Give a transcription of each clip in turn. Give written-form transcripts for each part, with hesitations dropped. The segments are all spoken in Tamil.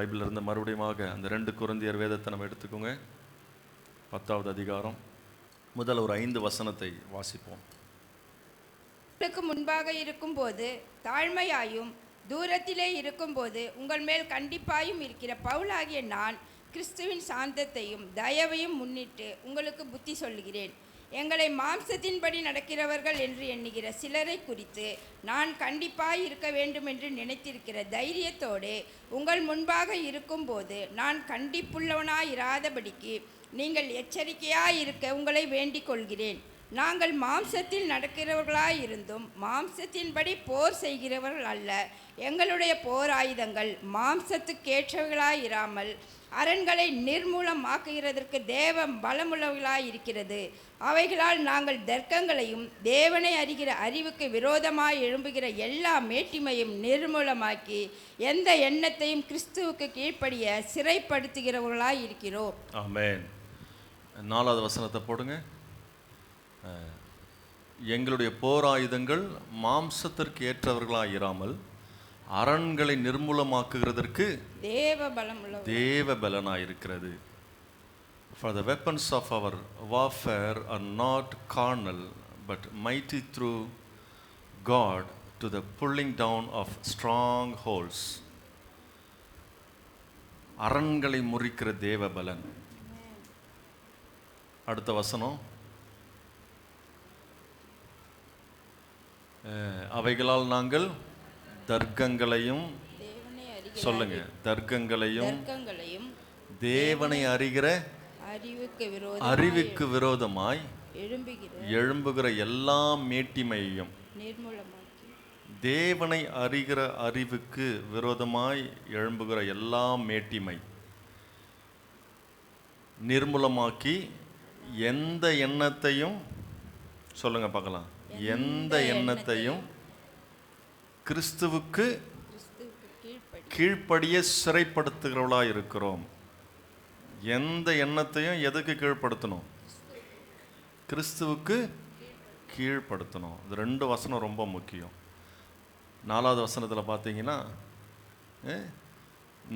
பைபிளில் இருந்து மறுபடியுமாக அந்த 2 கொரிந்தியர் வேதத்தை நம்ம எடுத்துக்கோங்க. 10வது அதிகாரம் முதல் ஒரு 5 வசனத்தை வாசிப்போம். உங்களுக்கு முன்பாக இருக்கும்போது தாழ்மையாயும் தூரத்திலே இருக்கும்போது உங்கள் மேல் கண்டிப்பாயும் இருக்கிற பவுலாகிய நான் கிறிஸ்துவின் சாந்தத்தையும் தயவையும் முன்னிட்டு உங்களுக்கு புத்தி சொல்லுகிறேன். எங்களை மாம்சத்தின்படி நடக்கிறவர்கள் என்று எண்ணுகிற சிலரை குறித்து நான் கண்டிப்பாய் இருக்க வேண்டும் என்று நினைத்திருக்கிற தைரியத்தோடு உங்கள் முன்பாக இருக்கும்போது நான் கண்டிப்புள்ளவனாயிராதபடிக்கு நீங்கள் எச்சரிக்கையாய் இருக்க உங்களை வேண்டிக் கொள்கிறேன். நாங்கள் மாம்சத்தில் நடக்கிறவர்களாயிருந்தும் மாம்சத்தின்படி போர் செய்கிறவர்கள் அல்ல. எங்களுடைய போர் ஆயுதங்கள் மாம்சத்துக்கேற்றவர்களாயிராமல் அரண்களை நிர்மூலமாக்குகிறதற்கு தேவ பலமுள்ளவர்களாயிருக்கிறது. அவைகளால் நாங்கள் தர்க்கங்களையும் தேவனை அறிகிற அறிவுக்கு விரோதமாய் எழும்புகிற எல்லா மேட்டிமையும் நிர்மூலமாக்கி எந்த எண்ணத்தையும் கிறிஸ்துவுக்கு கீழ்ப்படிய சிறைப்படுத்துகிறவர்களாய் இருக்கிறோம். ஆமென். 4வது வசனத்தை போடுங்க. எங்களுடைய போர் ஆயுதங்கள் மாம்சத்திற்கு ஏற்றவர்களாயிராமல் அரண்களை நிர்மூலமாக்குகிறதற்கு தேவ பலனாயிருக்கிறது. For the weapons of our warfare are not carnal, but mighty through God to the pulling down of strongholds. அரண்களை முறிக்கிற தேவ பலன். அடுத்த வசனம், அவைகளால் நாங்கள் தர்க்கங்களையும் சொல்லுங்க, தர்க்கங்களையும் தேவனை அறிகிற அறிவுக்கு விரோதமாய் எழும்புகிற எல்லா மேட்டிமையையும், தேவனை அறிகிற அறிவுக்கு விரோதமாய் எழும்புகிற எல்லா மேட்டிமை நிர்மூலமாக்கி எந்த எண்ணத்தையும் சொல்லுங்க பார்க்கலாம், எந்த எண்ணத்தையும் கிறிஸ்துவுக்கு கீழ்ப்படிய சிறைப்படுத்துகிறவளா இருக்கிறோம். எந்த எண்ணத்தையும் எதுக்கு கீழ்ப்படுத்தணும்? கிறிஸ்துவுக்கு கீழ்ப்படுத்தணும். இது 2 வசனம் ரொம்ப முக்கியம். 4வது வசனத்தில் பார்த்தீங்கன்னா,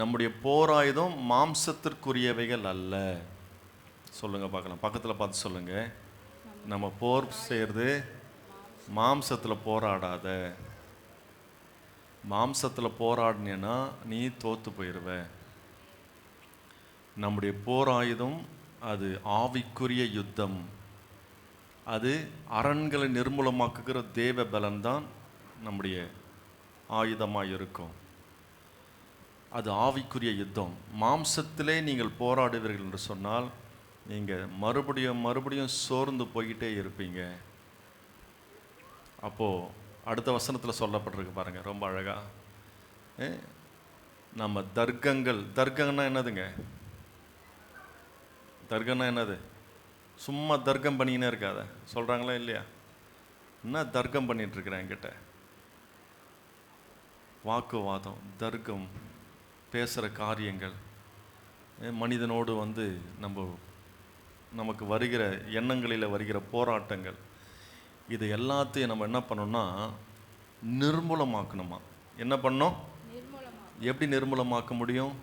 நம்முடைய போராயுதம் மாம்சத்திற்குரியவைகள் அல்ல. சொல்லுங்க பார்க்கலாம், பக்கத்தில் பார்த்து சொல்லுங்க. நம்ம போர் செய்கிறது மாம்சத்தில் போராடாத. மாம்சத்தில் போராடினேன்னா நீ தோற்று போயிடுவ. நம்முடைய போராயுதம் அது ஆவிக்குரிய யுத்தம். அது அரண்களை நிர்மூலமாக்குகிற தேவ பலன்தான் நம்முடைய ஆயுதமாக இருக்கும். அது ஆவிக்குரிய யுத்தம். மாம்சத்திலே நீங்கள் போராடுவீர்கள் என்று சொன்னால் நீங்கள் மறுபடியும் சோர்ந்து போய்கிட்டே இருப்பீங்க. அப்போது அடுத்த வசனத்தில் சொல்லப்பட்டிருக்கு பாருங்கள், ரொம்ப அழகாக. நம்ம தர்க்கம்னா என்னதுங்க? தர்க்கம்னா என்னது? சும்மா தர்க்கம் பண்ணிக்கினே இருக்காத. சொல்கிறாங்களா இல்லையா? என்ன தர்க்கம் பண்ணிகிட்ருக்கிறேன் என்கிட்ட? வாக்குவாதம், தர்க்கம், பேசுகிற காரியங்கள், மனிதனோடு நமக்கு வருகிற எண்ணங்களில் வருகிற போராட்டங்கள், இது எல்லாத்தையும் நம்ம என்ன பண்ணோம்னா நிர்மூலமாக்கணுமா. என்ன பண்ணோம்? எப்படி நிர்மூலமாக்க முடியும்?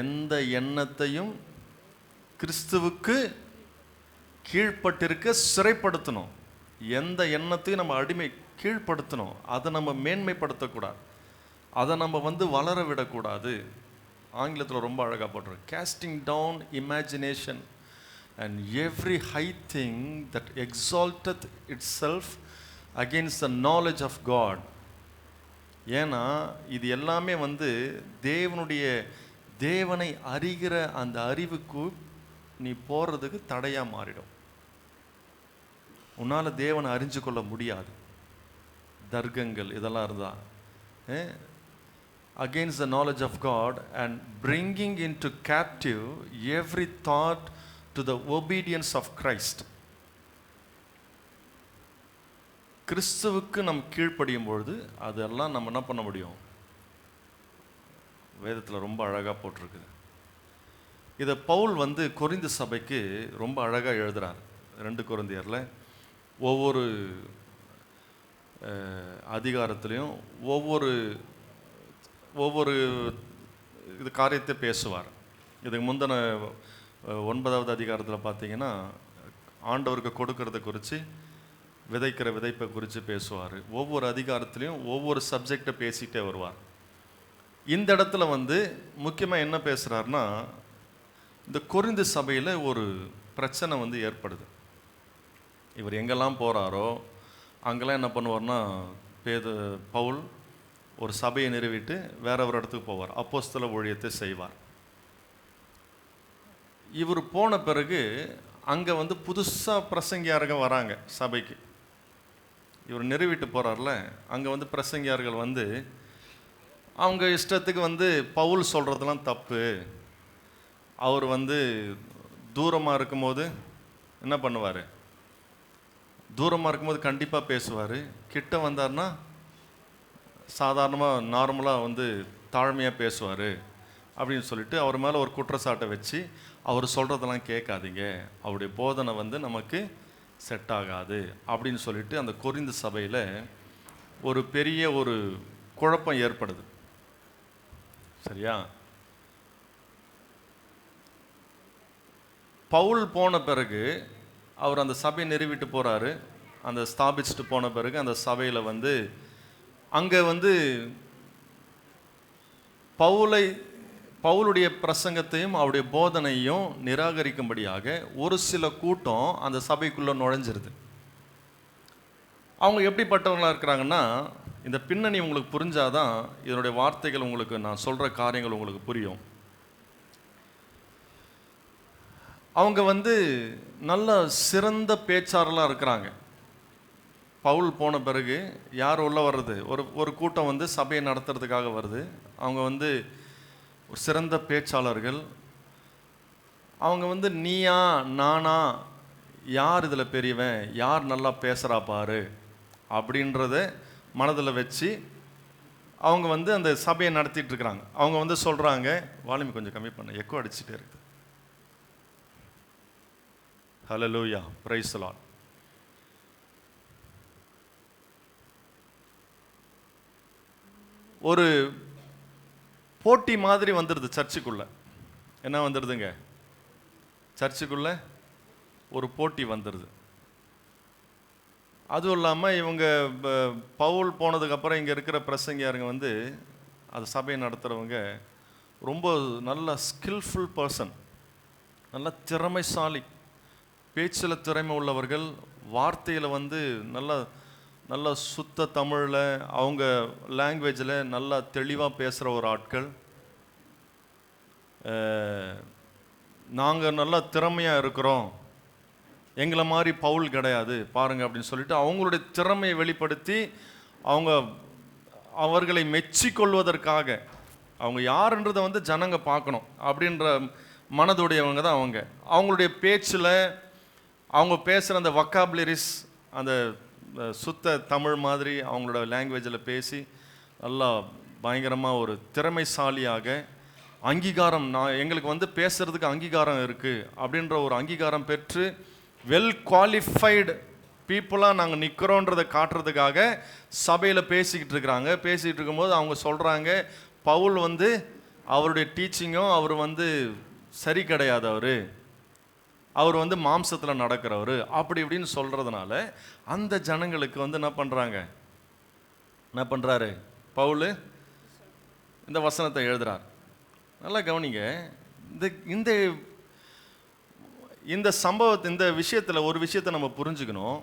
எந்த எண்ணத்தையும் கிறிஸ்துவுக்கு கீழ்ப்பட்டிருக்க சிறைப்படுத்தணும். எந்த எண்ணத்தையும் நம்ம அடிமை கீழ்ப்படுத்தணும். அதை நம்ம மேன்மைப்படுத்தக்கூடாது. அதை நம்ம வளர விடக்கூடாது. ஆங்கிலத்தில் ரொம்ப அழகாக போட்டிருக்கு, casting down imagination and every high thing that exalteth itself against the knowledge of God. ஏன்னா இது எல்லாமே தேவனை அறிகிற அந்த அறிவுக்கு நீ போகிறதுக்கு தடையாக மாறிடும். உன்னால் தேவனை அறிஞ்சு கொள்ள முடியாது. தர்க்கங்கள் இதெல்லாம் இருந்தால் against the knowledge of God and bringing into captive every thought to the obedience of Christ. கிறிஸ்துவுக்கு நம் கீழ்ப்படியும் பொழுது அதெல்லாம் நம்ம என்ன பண்ண முடியும்? வேதத்தில் ரொம்ப அழகாக போட்டிருக்குது. இதை பவுல் கொரிந்து சபைக்கு ரொம்ப அழகாக எழுதுகிறார். 2 கொரிந்தியரில் ஒவ்வொரு அதிகாரத்திலையும் ஒவ்வொரு இது காரியத்தை பேசுவார். இதுக்கு முந்தின 9வது அதிகாரத்தில் பார்த்தீங்கன்னா ஆண்டவருக்கு கொடுக்கறத குறித்து, விதைக்கிற விதைப்பை குறித்து பேசுவார். ஒவ்வொரு அதிகாரத்துலேயும் ஒவ்வொரு சப்ஜெக்டை பேசிகிட்டே வருவார். இந்த இடத்துல வந்து முக்கியமாக என்ன பேசுகிறாருன்னா, இந்த கொரிந்து சபையில் ஒரு பிரச்சனை வந்து ஏற்படுது. இவர் எங்கெல்லாம் போகிறாரோ அங்கெல்லாம் என்ன பண்ணுவார்னா, பவுல் ஒரு சபையை நிறுவிட்டு வேற ஒரு இடத்துக்கு போவார், அப்போஸ்தல ஊழியத்தை செய்வார். இவர் போன பிறகு அங்கே வந்து புதுசாக பிரசங்கியார்கள் வராங்க சபைக்கு. இவர் நிறுவிட்டு போகிறார்ல, அங்கே வந்து பிரசங்கியார்கள் வந்து அவங்க இஷ்டத்துக்கு வந்து பவுல் சொல்கிறதெல்லாம் தப்பு, அவர் வந்து தூரமாக இருக்கும்போது என்ன பண்ணுவார், தூரமாக இருக்கும்போது கண்டிப்பாக பேசுவார், கிட்ட வந்தார்னா சாதாரணமாக நார்மலாக வந்து தாழ்மையாக பேசுவார் அப்படின்னு சொல்லிட்டு அவர் மேலே ஒரு குற்றச்சாட்டை வச்சு, அவர் சொல்கிறதெல்லாம் கேட்காதீங்க, அவருடைய போதனை வந்து நமக்கு செட் ஆகாது அப்படின்னு சொல்லிட்டு அந்த கொரிந்து சபையில் ஒரு பெரிய ஒரு குழப்பம் ஏற்படுது. சரியா? பவுல் போன பிறகு அவர் அந்த சபையை நிறுவிட்டு போகிறாரு. அந்த ஸ்தாபிச்சுட்டு போன பிறகு அந்த சபையில் வந்து அங்கே வந்து பவுலுடைய பிரசங்கத்தையும் அவருடைய போதனையும் நிராகரிக்கும்படியாக ஒரு சில கூட்டம் அந்த சபைக்குள்ளே நுழைஞ்சிருது. அவங்க எப்படிப்பட்டவங்களாக இருக்கிறாங்கன்னா, இந்த பின்னணி உங்களுக்கு புரிஞ்சாதான் இதனுடைய வார்த்தைகள் உங்களுக்கு, நான் சொல்கிற காரியங்கள் உங்களுக்கு புரியும். அவங்க வந்து நல்ல சிறந்த பேச்சாளர்களாக இருக்கிறாங்க. பவுல் போன பிறகு யார் உள்ள வர்றது, ஒரு கூட்டம் வந்து சபையை நடத்துறதுக்காக வருது. அவங்க வந்து ஒரு சிறந்த பேச்சாளர்கள். அவங்க வந்து நீயா நானா, யார் இதில் பெரியவன், யார் நல்லா பேசுகிறா பாரு அப்படின்றத மனதில் வச்சு அவங்க வந்து அந்த சபையை நடத்திட்டு இருக்கிறாங்க. அவங்க வந்து சொல்கிறாங்க, வால்யூம் கொஞ்சம் கம்மி பண்ண, எக்கோ அடிச்சுட்டே இருக்கு. ஹல்லேலூயா, பிரைஸ் தி லார்ட். ஒரு போட்டி மாதிரி வந்துடுது சர்ச்சுக்குள்ள. என்ன வந்துடுதுங்க, சர்ச்சுக்குள்ள ஒரு போட்டி வந்துடுது. அதுவும் இல்லாமல் இவங்க பவுல் போனதுக்கப்புறம் இங்கே இருக்கிற பிரசங்கியாருங்க வந்து அது சபையை நடத்துகிறவங்க ரொம்ப நல்ல ஸ்கில்ஃபுல் பர்சன், நல்ல திறமைசாலி, பேச்சில் திறமை உள்ளவர்கள், வார்த்தையில் வந்து நல்ல சுத்த தமிழில் அவங்க லாங்குவேஜில் நல்லா தெளிவாக பேசுகிற ஒரு ஆட்கள். நாங்கள் நல்லா திறமையாக இருக்கிறோம், எங்களை மாதிரி பவுல் கிடையாது பாருங்க அப்படின்னு சொல்லிட்டு அவங்களுடைய திறமையை வெளிப்படுத்தி அவர்களை மெச்சிக்கொள்வதற்காக, அவங்க யாருன்றதை வந்து ஜனங்க பார்க்கணும் அப்படின்ற மனதுடையவங்க தான் அவங்க. அவங்களுடைய பேச்சில் அவங்க பேசுகிற அந்த வொக்காபுலரிஸ், அந்த சுத்த தமிழ் மாதிரி அவங்களோட லாங்குவேஜில் பேசி நல்லா பயங்கரமாக ஒரு திறமைசாலியாக அங்கீகாரம், எங்களுக்கு வந்து பேசுகிறதுக்கு அங்கீகாரம் இருக்குது அப்படின்ற ஒரு அங்கீகாரம் பெற்று வெல் குவாலிஃபைடு பீப்புளாக நாங்கள் நிற்கிறோன்றதை காட்டுறதுக்காக சபையில் பேசிக்கிட்டு இருக்கிறாங்க. பேசிகிட்டு இருக்கும்போது அவங்க சொல்கிறாங்க, பவுல் வந்து அவருடைய டீச்சிங்கும் அவர் வந்து சரி கிடையாது, அவர் வந்து மாம்சத்தில் நடக்கிறவர் அப்படி இப்படின்னு சொல்கிறதுனால அந்த ஜனங்களுக்கு வந்து என்ன பண்ணுறாரு பவுல், இந்த வசனத்தை எழுதுறார். நல்லா கவனிங்க, இந்த இந்த சம்பவத்தை, இந்த விஷயத்தில் ஒரு விஷயத்தை நம்ம புரிஞ்சுக்கணும்.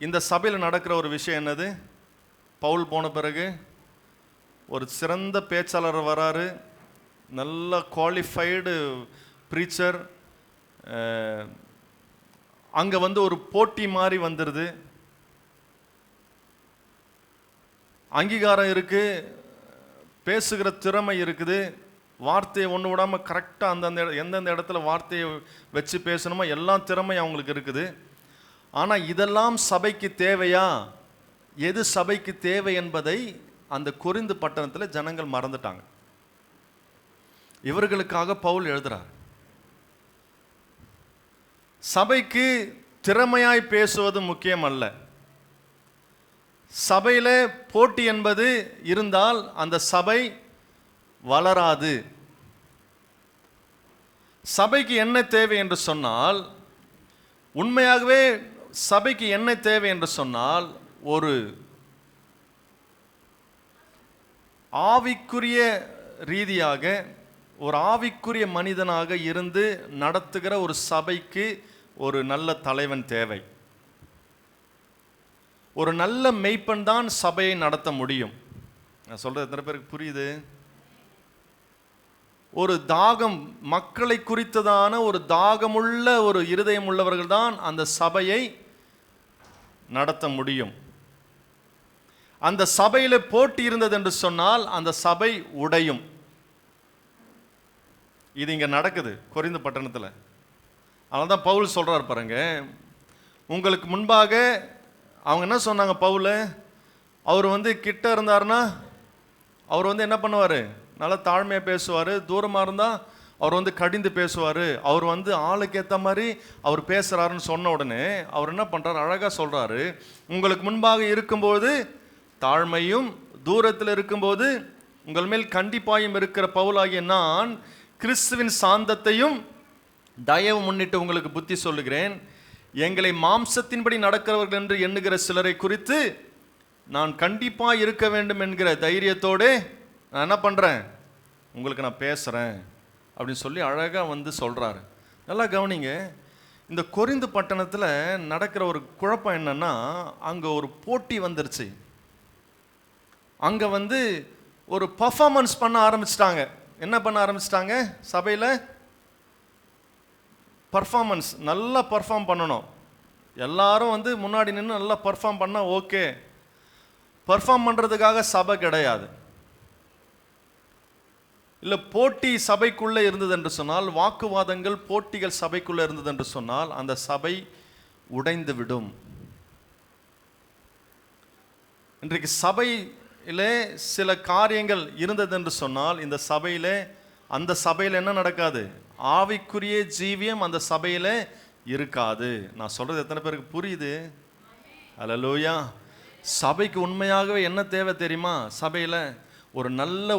இந்த சபையில் நடக்கிற ஒரு விஷயம் என்னது, பவுல் போன பிறகு ஒரு சிறந்த பேச்சாளர் வராரு, நல்ல குவாலிஃபைடு ப்ரீச்சர். அங்கே வந்து ஒரு போட்டி மாதிரி வந்துடுது. அங்கீகாரம் இருக்குது, பேசுகிற திறமை இருக்குது, வார்த்தையை ஒன்று விடாமல் கரெக்டாக அந்தந்த எந்தெந்த இடத்துல வார்த்தையை வச்சு பேசணுமோ எல்லாம் திறமை அவங்களுக்கு இருக்குது. ஆனால் இதெல்லாம் சபைக்கு தேவையா, எது சபைக்கு தேவை என்பதை அந்த கொரிந்து பட்டணத்தில் ஜனங்கள் மறந்துட்டாங்க. இவர்களுக்காக பவுல் எழுதுறார், சபைக்கு திறமையாய் பேசுவது முக்கியம் அல்ல. சபையில் போட்டி என்பது இருந்தால் அந்த சபை வளராது. சபைக்கு என்ன தேவை என்று சொன்னால், உண்மையாகவே சபைக்கு என்ன தேவை என்று சொன்னால், ஒரு ஆவிக்குரிய ரீதியாக ஒரு ஆவிக்குரிய மனிதனாக இருந்து நடத்துகிற ஒரு சபைக்கு ஒரு நல்ல தலைவன் தேவை. ஒரு நல்ல மெய்ப்பன் தான் சபையை நடத்த முடியும். நான் சொல்றது எத்தனை பேருக்கு புரியுது? ஒரு தாகம், மக்களை குறித்ததான ஒரு தாகமுள்ள ஒரு இருதயம் உள்ளவர்கள் தான் அந்த சபையை நடத்த முடியும். அந்த சபையில போட்டி இருந்தது என்று சொன்னால் அந்த சபை உடையும். இது இங்க நடக்குது கொரிந்து பட்டணத்தில். அதனால தான் பவுல் சொல்றார் பாருங்க, உங்களுக்கு முன்பாக அவங்க என்ன சொன்னாங்க பவுல், அவர் கிட்ட இருந்தாருன்னா அவர் என்ன பண்ணுவார், நல்லா தாழ்மையாக பேசுவார். தூரமாக இருந்தால் அவர் கடிந்து பேசுவார். அவர் ஆளுக்கு ஏற்ற மாதிரி அவர் பேசுகிறாருன்னு சொன்ன உடனே அவர் என்ன பண்ணுறாரு, அழகாக சொல்கிறாரு, உங்களுக்கு முன்பாக இருக்கும்போது தாழ்மையும், தூரத்தில் இருக்கும்போது உங்கள் மேல் கண்டிப்பாயும் இருக்கிற பவுலாகிய நான் கிறிஸ்துவின் சாந்தத்தையும் தயவு முன்னிட்டு உங்களுக்கு புத்தி சொல்லுகிறேன். எங்களை மாம்சத்தின்படி நடக்கிறவர்கள் என்று எண்ணுகிற சிலரை குறித்து நான் கண்டிப்பாக இருக்க வேண்டும் என்கிற தைரியத்தோடு நான் என்ன பண்ணுறேன், உங்களுக்கு நான் பேசுகிறேன் அப்படின்னு சொல்லி அழகாக சொல்கிறாரு. நல்லா கவனிங்க, இந்த கொரிந்து பட்டணத்தில் நடக்கிற ஒரு குழப்பம் என்னன்னா, அங்கே ஒரு போட்டி வந்துருச்சு. அங்கே ஒரு பர்ஃபார்மன்ஸ் பண்ண ஆரம்பிச்சிட்டாங்க. என்ன பண்ண ஆரம்பிச்சிட்டாங்க, சபையில் பர்ஃபார்மன்ஸ், நல்லா பர்ஃபார்ம் பண்ணணும். எல்லாரும் முன்னாடி நின்று நல்லா பர்ஃபார்ம் பண்ணால் ஓகே. பர்ஃபார்ம் பண்ணுறதுக்காக சபை கிடையாது. இல்லை போட்டி சபைக்குள்ளே இருந்தது என்று சொன்னால், வாக்குவாதங்கள் போட்டிகள் சபைக்குள்ளே இருந்தது என்று சொன்னால் அந்த சபை உடைந்து விடும். இன்றைக்கு சபையிலே சில காரியங்கள் இருந்தது என்று சொன்னால் இந்த சபையிலே, அந்த சபையில் என்ன நடக்காது, ஆவிக்குரிய ஜீவியம் அந்த சபையில் இருக்காது. நான் சொல்றது எத்தனை பேருக்கு புரியுது? அல்லேலூயா. சபைக்கு உண்மையாகவே என்ன தேவை தெரியுமா? சபையில் ஒரு நல்ல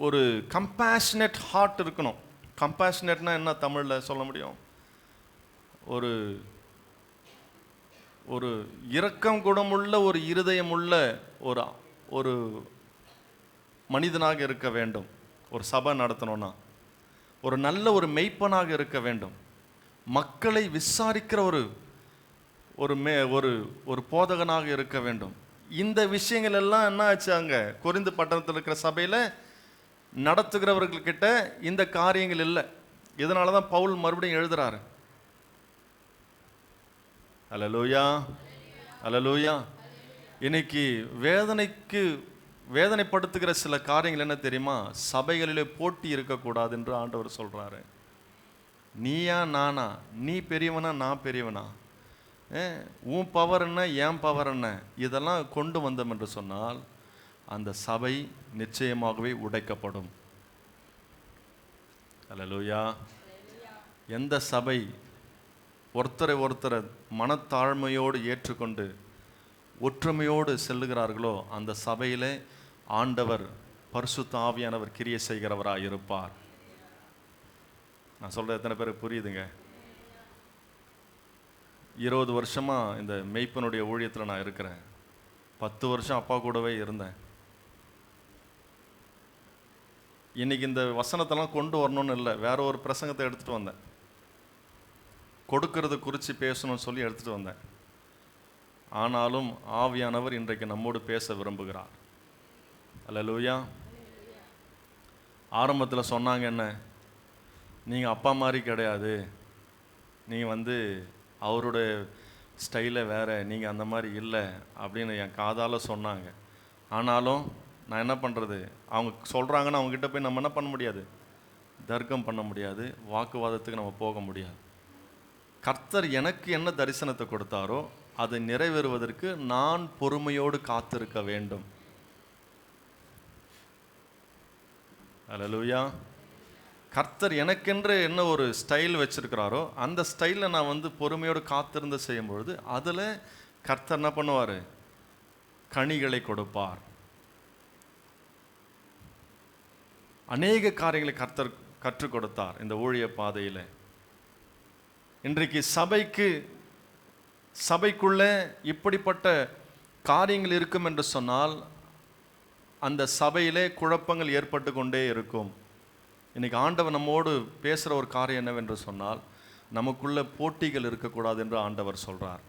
ஒரு கம்பேஷனேட் ஹார்ட் இருக்கணும். கம்பேஷனேட்னா என்ன தமிழில் சொல்ல முடியும்? ஒரு ஒரு இரக்கம் குணமுள்ள ஒரு இருதயமுள்ள ஒரு மனிதனாக இருக்க வேண்டும். ஒரு சபை நடத்தணும்னா ஒரு நல்ல ஒரு மெய்ப்பனாக இருக்க வேண்டும். மக்களை விசாரிக்கிற ஒரு போதகனாக இருக்க வேண்டும். இந்த விஷயங்கள் எல்லாம் என்ன ஆச்சு, அங்கே கொரிந்து பட்டணத்தில் இருக்கிற சபையில் நடத்துகிறவர்கள்கிட்ட இந்த காரியங்கள் இல்லை. இதனால தான் பவுல் மறுபடியும் எழுதுறாரு. அல்லேலூயா, அல்லேலூயா. இன்னைக்கு வேதனைப்படுத்துகிற சில காரியங்கள் என்ன தெரியுமா? சபைகளிலே போட்டி இருக்கக்கூடாது என்று ஆண்டவர் சொல்றாரு. நீயா நானா, நீ பெரியவனா நான் பெரியவனா, உன் பவர் என்ன என் பவர் என்ன, இதெல்லாம் கொண்டு வந்தோம் என்று சொன்னால் அந்த சபை நிச்சயமாகவே உடைக்கப்படும். அல்லேலூயா. எந்த சபை ஒருத்தரை மனத்தாழ்மையோடு ஏற்றுக்கொண்டு ஒற்றுமையோடு செல்லுகிறார்களோ அந்த சபையிலே ஆண்டவர் பரிசுத்த ஆவியானவர் கிரியை செய்கிறவராக இருப்பார். நான் சொல்கிறது எத்தனை பேருக்கு புரியுதுங்க? 20 வருஷமாக இந்த மெய்ப்பனுடைய ஊழியத்தில் நான் இருக்கிறேன். 10 வருஷம் அப்பா கூடவே இருந்தேன். இன்னைக்கு இந்த வசனத்தெல்லாம் கொண்டு வரணும்னு இல்லை, வேற ஒரு பிரசங்கத்தை எடுத்துகிட்டு வந்தேன். கொடுக்கறது குறித்து பேசணும்னு சொல்லி எடுத்துகிட்டு வந்தேன். ஆனாலும் ஆவியானவர் இன்றைக்கு நம்மோடு பேச விரும்புகிறார். அல்லேலூயா. ஆரம்பத்தில் சொன்னாங்க, என்ன நீங்கள் அப்பா மாதிரி கிடையாது, நீங்கள் அவருடைய ஸ்டைலை வேறு, நீங்கள் அந்த மாதிரி இல்லை அப்படின்னு என் காதால் சொன்னாங்க. ஆனாலும் நான் என்ன பண்ணுறது, அவங்க சொல்கிறாங்கன்னு அவங்ககிட்ட போய் நம்ம என்ன பண்ண முடியாது, தர்க்கம் பண்ண முடியாது, வாக்குவாதத்துக்கு நம்ம போக முடியாது. கர்த்தர் எனக்கு என்ன தரிசனத்தை கொடுத்தாரோ அதை நிறைவேறுவதற்கு நான் பொறுமையோடு காத்திருக்க வேண்டும். அல்லேலூயா. கர்த்தர் எனக்கென்று என்ன ஒரு ஸ்டைல் வச்சிருக்கிறாரோ அந்த ஸ்டைலில் நான் பொறுமையோடு காத்திருந்து செய்யும்பொழுது அதில் கர்த்தர் என்ன பண்ணுவார், கனிகளை கொடுப்பார். அநேக காரியங்களை கர்த்தர் கற்றுக் கொடுத்தார் இந்த ஊழிய பாதையில். இன்றைக்கு சபைக்குள்ள இப்படிப்பட்ட காரியங்கள் இருக்கும் என்று சொன்னால் அந்த சபையிலே குழப்பங்கள் ஏற்பட்டு கொண்டே இருக்கும். இன்னைக்கு ஆண்டவர் நம்மோடு பேசுகிற ஒரு காரியம் என்னவென்று சொன்னால், நமக்குள்ள போட்டிகள் இருக்கக்கூடாது என்று ஆண்டவர் சொல்கிறார்.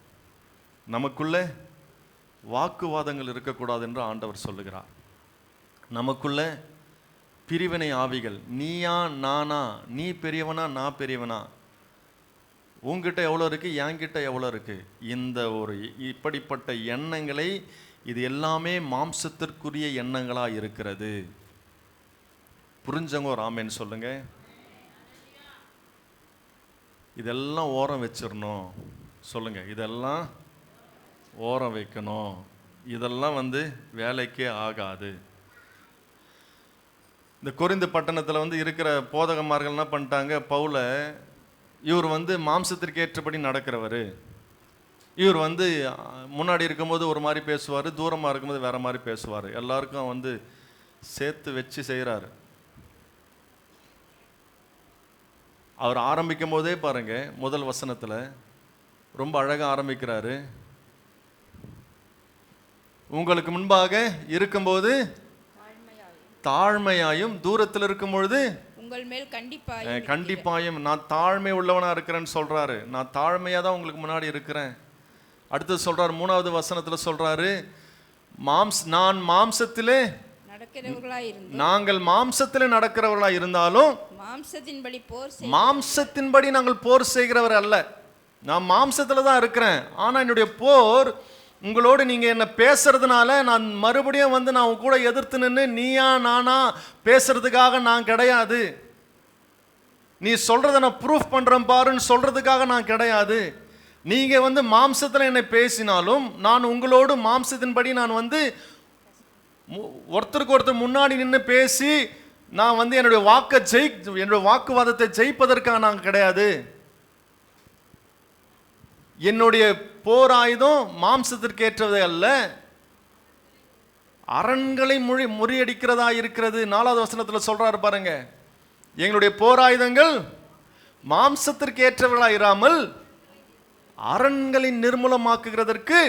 நமக்குள்ள வாக்குவாதங்கள் இருக்கக்கூடாது என்று ஆண்டவர் சொல்லுகிறார். நமக்குள்ள பிரிவினை ஆவிகள், நீயா நானா, நீ பெரியவனா நான் பெரியவனா, உங்ககிட்ட எவ்வளோ இருக்குது என்கிட்ட எவ்வளோ இருக்குது, இந்த ஒரு இப்படிப்பட்ட எண்ணங்களை, இது எல்லாமே மாம்சத்திற்குரிய எண்ணங்களாக இருக்கிறது. புரிஞ்சவங்க ஒரு ஆமேன்னு சொல்லுங்க. இதெல்லாம் ஓரம் வச்சிடணும் சொல்லுங்க. இதெல்லாம் ஓரம் வைக்கணும். இதெல்லாம் வேலைக்கே ஆகாது. இந்த கொரிந்து பட்டணத்தில் இருக்கிற போதகமார்கள் என்ன பண்ணிட்டாங்க, பவுல இவர் மாம்சத்திற்கு ஏற்றபடி நடக்கிறவர், இவர் முன்னாடி இருக்கும்போது ஒரு மாதிரி பேசுவார், தூரமாக இருக்கும்போது வேற மாதிரி பேசுவார், எல்லாருக்கும் சேர்த்து வச்சு செய்கிறாரு. அவர் ஆரம்பிக்கும் போதே பாருங்க, முதல் வசனத்தில் ரொம்ப அழகாக ஆரம்பிக்கிறாரு. உங்களுக்கு முன்பாக இருக்கும்போது தாழ்மையாயும், தூரத்தில் இருக்கும் பொழுது உங்கள் மேல் கண்டிப்பாயும். நான் தாழ்மை உள்ளவனா இருக்கிறேன்னு சொல்றாரு. நான் தாழ்மையா தான் உங்களுக்கு முன்னாடி இருக்கிறேன். அடுத்து சொல்றாரு, 3வது வசனத்துல சொல்றாரு, நான் மாம்சத்திலே நாங்கள் மாம்சத்திலே நடக்கிறவர்களா இருந்தாலும் மாம்சத்தின்படி நாங்கள் போர் செய்கிறவர் அல்ல. நான் மாம்சத்துல தான் இருக்கிறேன், ஆனா என்னுடைய போர் உங்களோடு நீங்க என்ன பேசுறதுனால நான் மறுபடியும் நான் உங்க கூட எதிர்த்து நின்று நீயா நானா பேசுறதுக்காக நான் கிடையாது. நீ சொல்றத நான் ப்ரூஃப் பண்றேன் பாருன்னு சொல்றதுக்காக நான் கிடையாது. நீங்க மாம்சத்துல என்னை பேசினாலும் நான் உங்களோடு மாம்சத்தின்படி நான் ஒருத்தருக்கு ஒருத்தர் முன்னாடி நின்று பேசி நான் என்னுடைய வாக்குவாதத்தை ஜெயிப்பதற்காக நான் கிடையாது. என்னுடைய போர் ஆயுதம் மாம்சத்திற்கு ஏற்றதே அல்ல, அரண்களை முறியடிக்கிறதா இருக்கிறது. 4வது வசனத்தில் சொல்றாரு பாருங்க, எங்களுடைய போர் ஆயுதங்கள் மாம்சத்திற்கு ஏற்றவர்களா இராமல் அரண்களின் நிர்மூலமாக்குகிறதற்கு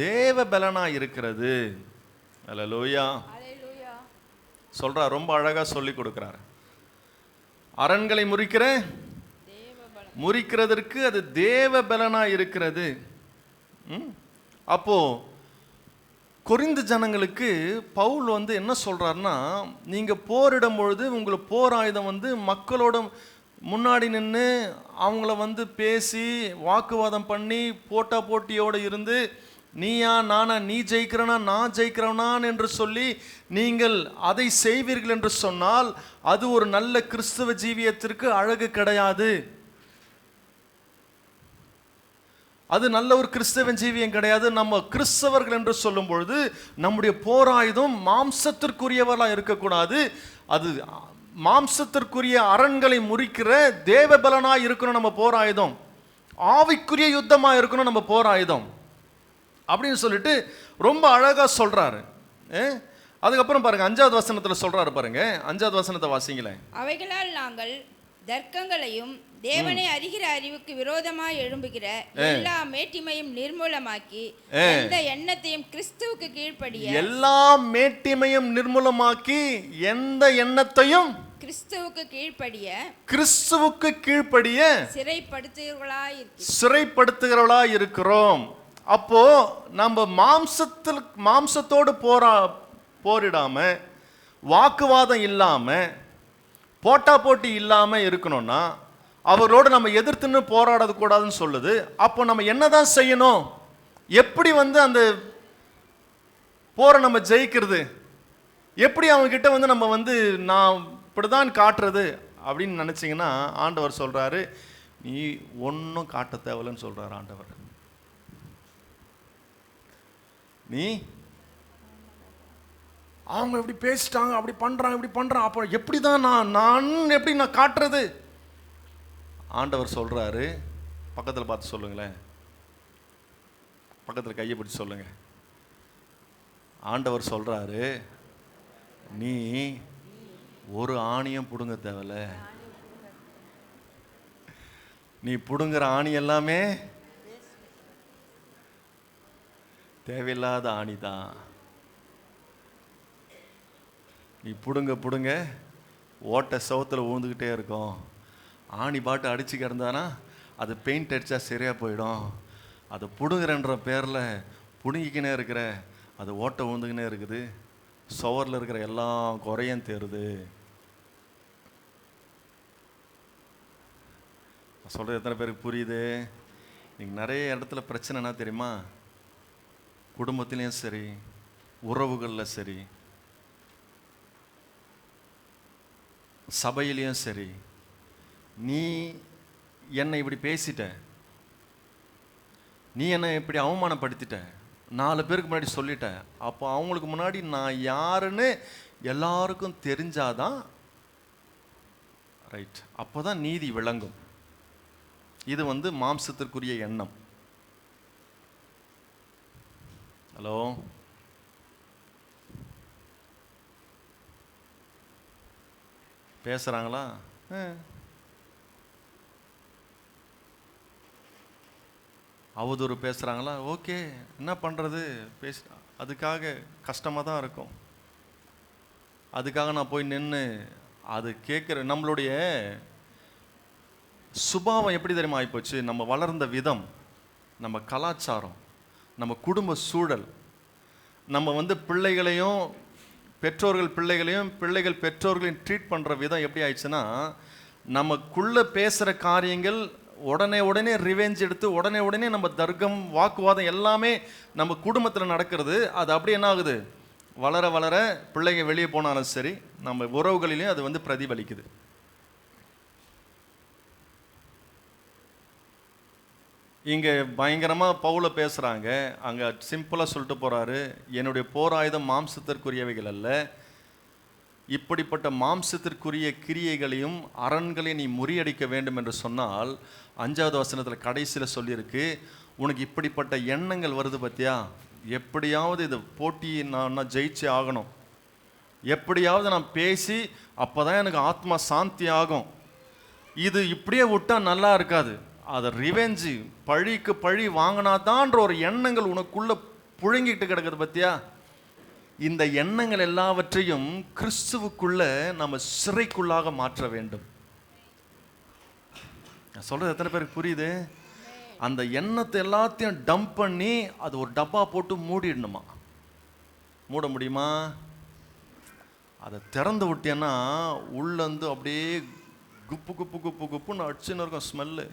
தேவ பலனா இருக்கிறது. அல்லேலூயா சொல்றார். ரொம்ப அழகா சொல்லி கொடுக்கிறார். அரண்களை முறிக்கிறதற்கு அது தேவ பலனா இருக்கிறது. அப்போ கொரிந்து ஜனங்களுக்கு பவுல் என்ன சொல்றாருன்னா, நீங்க போரிடும் பொழுது உங்களுக்கு போர் ஆயுதம் மக்களோட முன்னாடி நின்று அவங்கள பேசி வாக்குவாதம் பண்ணி போட்டியோடு இருந்து நீயா நானா, நீ ஜெயிக்கிறனா நான் ஜெயிக்கிறவனான் என்று சொல்லி நீங்கள் அதை செய்வீர்கள் என்று சொன்னால் அது ஒரு நல்ல கிறிஸ்தவ ஜீவியத்திற்கு அழகு கிடையாது. அது நல்ல ஒரு கிறிஸ்தவ ஜீவியம் கிடையாது. நம்ம கிறிஸ்தவர்கள் என்று சொல்லும் பொழுது நம்முடைய போராயுதம் மாம்சத்திற்குரியவர்களாக இருக்கக்கூடாது. அது மாம்சத்திற்குரிய அரண்களை முறிக்கிற தேவபலனாக இருக்கணும் நம்ம போராயுதம். ஆவிக்குரிய யுத்தமாக இருக்கணும் நம்ம போராயுதம் அப்படின்னு சொல்லிட்டு ரொம்ப அழகா சொல்றாரு. அதுக்கப்புறம் பாருங்க 5வது வசனத்துல சொல்றாரு பாருங்க. 5வது வசனத்தை வாசிங்களேன். அவைகளால் நாங்கள் தர்க்கங்களையும் தேவனை அறிகிற அறிவுக்கு விரோதமாய் எழும்புகிற எல்லா மேட்டிமையும் நிர்மூலமாக்கி எந்த எண்ணத்தையும் கிறிஸ்துவுக்கு கீழ்ப்படிய எல்லா மேட்டிமையும் நிர்மூலமாக்கி எந்த எண்ணத்தையும் கிறிஸ்துவுக்கு கீழ்ப்படிய சிறைப்படுத்துகிறவர்களா இருக்கிறோம். அப்போ நம்ம மாம்சத்தோடு போரிடாம, வாக்குவாதம் இல்லாம, போட்டி இல்லாம இருக்கணும்னா அவரோடு நம்ம எதிர்த்துன்னு போராடக்கூடாதுன்னு கூடாதுன்னு சொல்லுது. அப்போ நம்ம என்னதான் செய்யணும்? எப்படி அந்த போரை நம்ம ஜெயிக்கிறது? எப்படி அவங்க கிட்ட நம்ம நான் இப்படிதான் காட்டுறது அப்படின்னு நினைச்சீங்கன்னா ஆண்டவர் சொல்றாரு, நீ ஒன்றும் காட்ட தேவையில்லைன்னு சொல்றாரு ஆண்டவர். நீ அவங்க எப்படி பேசிட்டாங்க, அப்படி பண்றாங்க, இப்படி பண்றான், அப்போ எப்படிதான் நான் எப்படி நான் காட்டுறது? ஆண்டவர் சொல்றாரு, பக்கத்தில் பார்த்து சொல்லுங்களேன், பக்கத்தில் கையை பிடிச்சி சொல்லுங்க. ஆண்டவர் சொல்றாரு, நீ ஒரு ஆணியும் பிடுங்க தேவையில்ல. நீ பிடுங்குற ஆணி எல்லாமே தேவையில்லாத ஆணி தான். நீ பிடுங்க பிடுங்க ஓட்டை சவுத்தில் ஊந்துக்கிட்டே இருக்கும். ஆணி பாட்டு அடிச்சு கிடந்தானா அது பெயிண்ட் அடித்தா சரியாக போயிடும். அதை பிடுங்குறன்ற பேரில் பிடுங்கிக்கினே இருக்கிற அது ஓட்டை ஊந்துக்கினே இருக்குது. சுவரில் இருக்கிற எல்லா குறையும் தேருது. சொல்கிறது எத்தனை பேருக்கு புரியுது? இன்னைக்கு நிறைய இடத்துல பிரச்சனை என்ன தெரியுமா? குடும்பத்திலையும் சரி, உறவுகளில் சரி, சபையிலையும் சரி, நீ என்னை இப்படி பேசிட்ட, நீ என்னை இப்படி அவமானப்படுத்திட்ட, 4 பேருக்கு முன்னாடி சொல்லிட்ட, அப்போ அவங்களுக்கு முன்னாடி நான் யாருன்னு எல்லாருக்கும் தெரிஞ்சாதான் ரைட், அப்போதான் நீதி விளங்கும். இது மாம்சத்திற்குரிய எண்ணம். ஹலோ, பேசுறாங்களா? அவதூறு பேசுறாங்களா? ஓகே, என்ன பண்றது, பேச அதுக்காக கஷ்டமாக தான் இருக்கும். அதுக்காக நான் போய் நின்று அது கேட்குற நம்மளுடைய சுபாவம் எப்படி தெரியுமா ஆகிப்போச்சு? நம்ம வளர்ந்த விதம், நம்ம கலாச்சாரம், நம்ம குடும்ப சூழல், நம்ம பிள்ளைகளையும் பெற்றோர்கள் பிள்ளைகளையும் பிள்ளைகள் பெற்றோர்களையும் ட்ரீட் பண்ணுற விதம் எப்படி ஆயிடுச்சுன்னா, நமக்குள்ளே பேசுகிற காரியங்கள் உடனே ரிவெஞ்ச் எடுத்து உடனே நம்ம தர்க்கம் வாக்குவாதம் எல்லாமே நம்ம குடும்பத்தில் நடக்கிறது. அது அப்படி என்ன ஆகுது? வளர வளர பிள்ளைங்க வெளியே போனாலும் சரி, நம்ம உறவுகளிலையும் அது பிரதிபலிக்குது. இங்கே பயங்கரமாக பவுல பேசுகிறாங்க, அங்கே சிம்பிளாக சொல்லிட்டு போகிறாரு, என்னுடைய போர் ஆயுதம் மாம்சத்திற்குரியவைகள் அல்ல, இப்படிப்பட்ட மாம்சத்திற்குரிய கிரியைகளையும் அரண்களையும் நீ முறியடிக்க வேண்டும் என்று சொன்னால் 5வது வசனத்தில் கடைசியில் சொல்லியிருக்கு, உனக்கு இப்படிப்பட்ட எண்ணங்கள் வருது பார்த்தியா, எப்படியாவது இது போட்டி நான் ஜெயிச்சே ஆகணும், எப்படியாவது நான் பேசி அப்போ தான் எனக்கு ஆத்மா சாந்தி ஆகும், இது இப்படியே விட்டால் நல்லா இருக்காது, அதை ரிவெஞ்சு பழிக்கு பழி வாங்கினாதான்ற ஒரு எண்ணங்கள் உனக்குள்ள புழுங்கிட்டு கிடக்குது பார்த்தியா. இந்த எண்ணங்கள் எல்லாவற்றையும் கிறிஸ்துவுக்குள்ள நம்ம சிறைக்குள்ளாக மாற்ற வேண்டும். நான் சொல்றது எத்தனை பேருக்கு புரியுது? அந்த எண்ணத்தை எல்லாத்தையும் டம்ப் பண்ணி அது ஒரு டப்பா போட்டு மூடிடணுமா? மூட முடியுமா? அதை திறந்து விட்டேன்னா உள்ளேருந்து அப்படியே குப்பு குப்பு குப்பு குப்புன்னு அடிச்சுன்னு இருக்கும் ஸ்மெல்லு.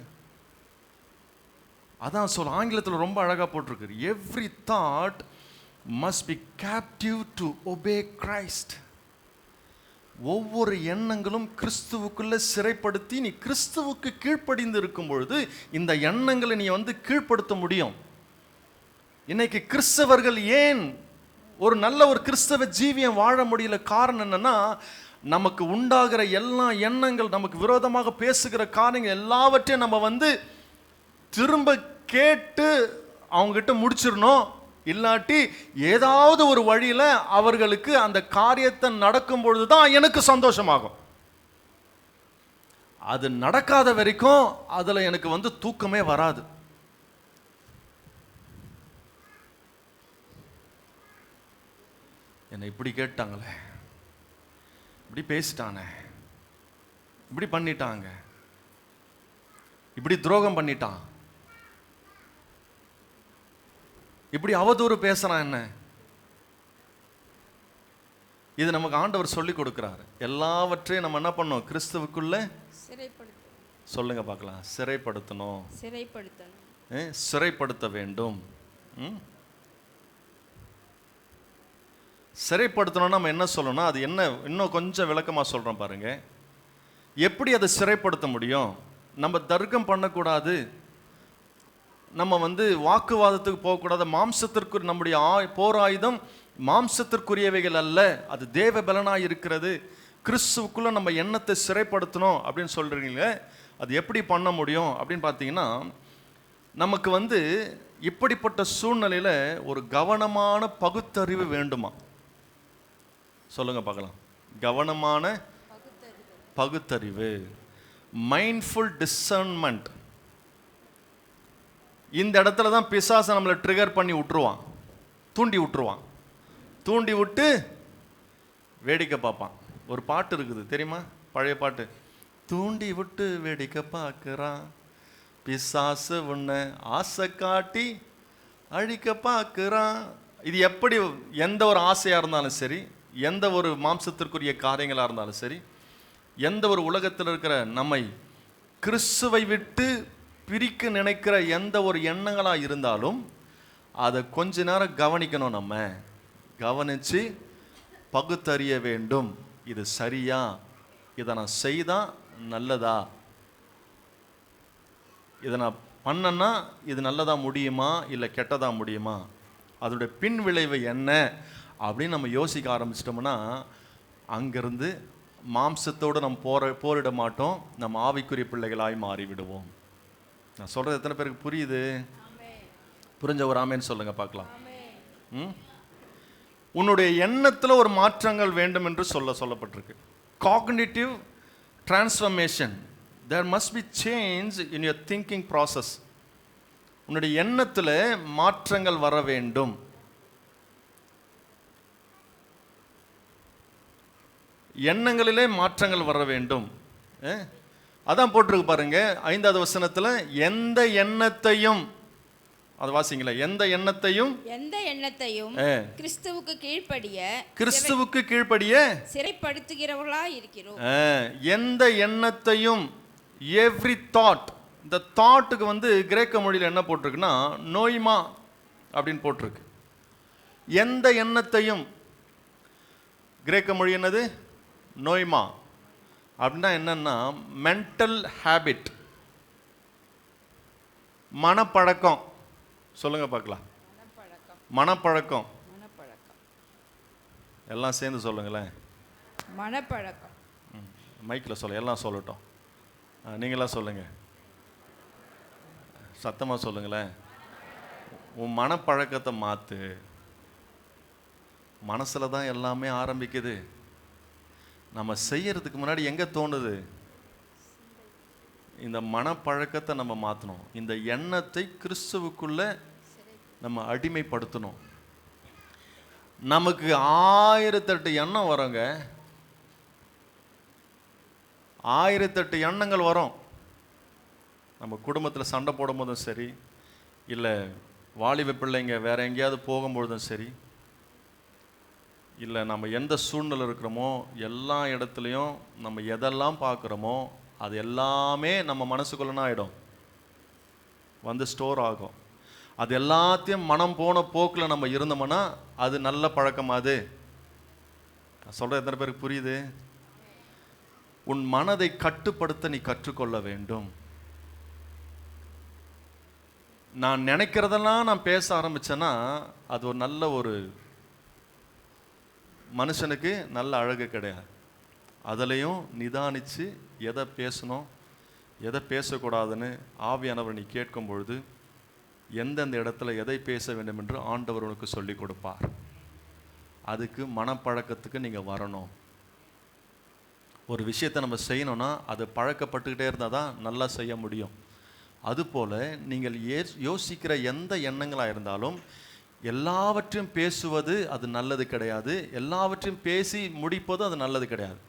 அதான் ஆங்கிலத்தில் ரொம்ப அழகாக போட்டிருக்கு, every thought must be captive to obey Christ. ஒவ்வொரு எண்ணங்களும் கிறிஸ்துவுக்குள்ள சிறைப்படுத்தி நீ கிறிஸ்துவுக்கு கீழ்ப்படிந்து இருக்கும் பொழுது இந்த எண்ணங்களை நீ கீழ்ப்படுத்த முடியும். இன்னைக்கு கிறிஸ்தவர்கள் ஏன் ஒரு நல்ல ஒரு கிறிஸ்தவ ஜீவியம் வாழ முடியல? காரணம் என்னன்னா, நமக்கு உண்டாகிற எல்லா எண்ணங்கள், நமக்கு விரோதமாக பேசுகிற காரியங்கள் எல்லாவற்றையும் நம்ம திரும்ப கேட்டு அவங்ககிட்ட முடிச்சிடணும். இல்லாட்டி ஏதாவது ஒரு வழியில் அவர்களுக்கு அந்த காரியத்தை நடக்கும் பொழுது தான் எனக்கு சந்தோஷமாகும். அது நடக்காத வரைக்கும் அதில் எனக்கு தூக்கமே வராது. என்னை இப்படி கேட்டாங்களே, இப்படி பேசிட்டானே, இப்படி பண்ணிட்டாங்க, இப்படி துரோகம் பண்ணிட்டான், இப்படி அவதூறு பேசுறான், என்ன இது நமக்கு ஆண்டவர் சொல்லி கொடுக்கிறாரு. எல்லாவற்றையும் நம்ம என்ன பண்ணோம்? கிறிஸ்துவுக்குள்ள சொல்லுங்க பார்க்கலாம். சிறைப்படுத்தணும், சிறைப்படுத்த வேண்டும். சிறைப்படுத்தணும் நம்ம என்ன சொல்லணும்? அது என்ன இன்னும் கொஞ்சம் விளக்கமா சொல்றோம் பாருங்க. எப்படி அதை சிறைப்படுத்த முடியும்? நம்ம தர்க்கம் பண்ணக்கூடாது, நம்ம வாக்குவாதத்துக்கு போகக்கூடாது. மாம்சத்திற்கு நம்முடைய போர் ஆயுதம் மாம்சத்திற்குரியவைகள் அல்ல, அது தேவ பலனாய் இருக்கிறது. கிறிஸ்துவுக்குள்ள நம்ம எண்ணத்தை சிறைப்படுத்தணும் அப்படின்னு சொல்றீங்க. அது எப்படி பண்ண முடியும் அப்படின்னு பார்த்தீங்கன்னா, நமக்கு இப்படிப்பட்ட சூழ்நிலையில் ஒரு கவனமான பகுத்தறிவு வேண்டுமா? சொல்லுங்க பார்க்கலாம். கவனமான பகுத்தறிவு, மைண்ட்ஃபுல் டிசர்ன்மெண்ட். இந்த இடத்துல தான் பிசாசை நம்மளை ட்ரிகர் பண்ணி விட்டுருவான், தூண்டி விட்டுருவான். தூண்டி விட்டு வேடிக்கை பார்ப்பான். ஒரு பாட்டு இருக்குது தெரியுமா, பழைய பாட்டு. தூண்டி விட்டு வேடிக்கை பார்க்குறான் பிசாசு, உன்னை ஆசை காட்டி அழிக்க பார்க்குறான். இது எப்படி எந்த ஒரு ஆசையாக இருந்தாலும் சரி, எந்த ஒரு மாம்சத்திற்குரிய காரியங்களாக இருந்தாலும் சரி, எந்த ஒரு உலகத்தில் இருக்கிற நம்மை கிறிஸ்துவை விட்டு பிரிக்க நினைக்கிற எந்த ஒரு எண்ணங்களாக இருந்தாலும் அதை கொஞ்ச நேரம் கவனிக்கணும். நம்ம கவனித்து பகுத்தறிய வேண்டும். இது சரியா, இதை நான் செய்தா நல்லதா, இதை நான் பண்ணனா இது நல்லதா முடியுமா இல்லை கெட்டதா முடியுமா, அதோடைய பின் விளைவு என்ன அப்படின்னு நம்ம யோசிக்க ஆரம்பிச்சிட்டோம்னா அங்கிருந்து மாம்சத்தோடு நம்ம போரிட மாட்டோம், நம்ம ஆவிக்குரிய பிள்ளைகளாய் மாறிவிடுவோம். நான் சொல்கிறது எத்தனை பேருக்கு புரியுது? புரிஞ்ச ஒரு ஆமேன்னு சொல்லுங்க பார்க்கலாம். உன்னுடைய எண்ணத்தில் ஒரு மாற்றங்கள் வேண்டும் என்று சொல்லப்பட்டிருக்கு. Cognitive transformation, there must be change in your thinking process. உன்னுடைய எண்ணத்தில் மாற்றங்கள் வர வேண்டும். எண்ணங்களிலே மாற்றங்கள் வர வேண்டும். அதான் போட்டிருக்கு பாருங்க 5வது வசனத்தில், எந்த எண்ணத்தையும், அது வாசிங்களா, எந்த எண்ணத்தையும் கிறிஸ்துவுக்கு கீழ்ப்படிய சிறைப்படுத்துகிறவர்களாய் இருக்கிறோம். எந்த எண்ணத்தையும், எவ்ரி தாட். இந்த தாட்டுக்கு கிரேக்க மொழியில் என்ன போட்டிருக்குன்னா நோய்மா அப்படின்னு போட்டிருக்கு. எந்த எண்ணத்தையும், கிரேக்க மொழி என்னது, நோய்மா அப்படின்னா என்னன்னா மென்டல் ஹேபிட், மனப்பழக்கம். சொல்லுங்க பார்க்கலாம். மனப்பழக்கம். எல்லாம் சேர்ந்து சொல்லுங்களேன். மனப்பழக்கம். மைக்கில் சொல்ல, எல்லாம் சொல்லட்டும். நீங்களாம் சொல்லுங்க, சத்தமாக சொல்லுங்களேன். உன் மனப்பழக்கத்தை மாற்று. மனசில் தான் எல்லாமே ஆரம்பிக்குது. நம்ம செய்யறதுக்கு முன்னாடி எங்கே தோணுது? இந்த மனப்பழக்கத்தை நம்ம மாற்றணும். இந்த எண்ணத்தை கிறிஸ்துவுக்குள்ள நம்ம அடிமைப்படுத்தணும். நமக்கு 1008 எண்ணம் வருங்க, 1008 எண்ணங்கள் வரும். நம்ம குடும்பத்தில் சண்டை போடும்போதும் சரி, இல்லை வாலிப பிள்ளைங்க வேற எங்கேயாவது போகும்பொழுதும் சரி, இல்லை நம்ம எந்த சூழ்நிலை இருக்கிறோமோ எல்லா இடத்துலையும் நம்ம எதெல்லாம் பார்க்குறோமோ அது எல்லாமே நம்ம மனசுக்குள்ளனா ஆகிடும், ஸ்டோர் ஆகும். அது எல்லாத்தையும் மனம் போன போக்கில் நம்ம இருந்தோம்னா அது நல்ல பழக்கம். அது நான் சொல்கிற எத்தனை பேருக்கு புரியுது? உன் மனதை கட்டுப்படுத்த நீ கற்றுக்கொள்ள வேண்டும். நான் நினைக்கிறதெல்லாம் நான் பேச ஆரம்பித்தேன்னா அது ஒரு நல்ல ஒரு மனுஷனுக்கு நல்ல அழகு கிடையாது. அதுலேயும் நிதானித்து எதை பேசணும் எதை பேசக்கூடாதுன்னு ஆவியானவர் நீ கேட்கும் பொழுது எந்தெந்த இடத்துல எதை பேச வேண்டும் என்று ஆண்டவர் உனக்கு சொல்லி கொடுப்பார். அதுக்கு மனப்பழக்கத்துக்கு நீங்கள் வரணும். ஒரு விஷயத்தை நம்ம செய்யணும்னா அது பழக்கப்பட்டுக்கிட்டே இருந்தால் தான் நல்லா செய்ய முடியும். அதுபோல் நீங்கள் யோசிக்கிற எந்த எண்ணங்களாக இருந்தாலும் எல்லாவற்றையும் பேசுவது அது நல்லது கிடையாது, எல்லாவற்றையும் பேசி முடிப்பது அது நல்லது கிடையாது.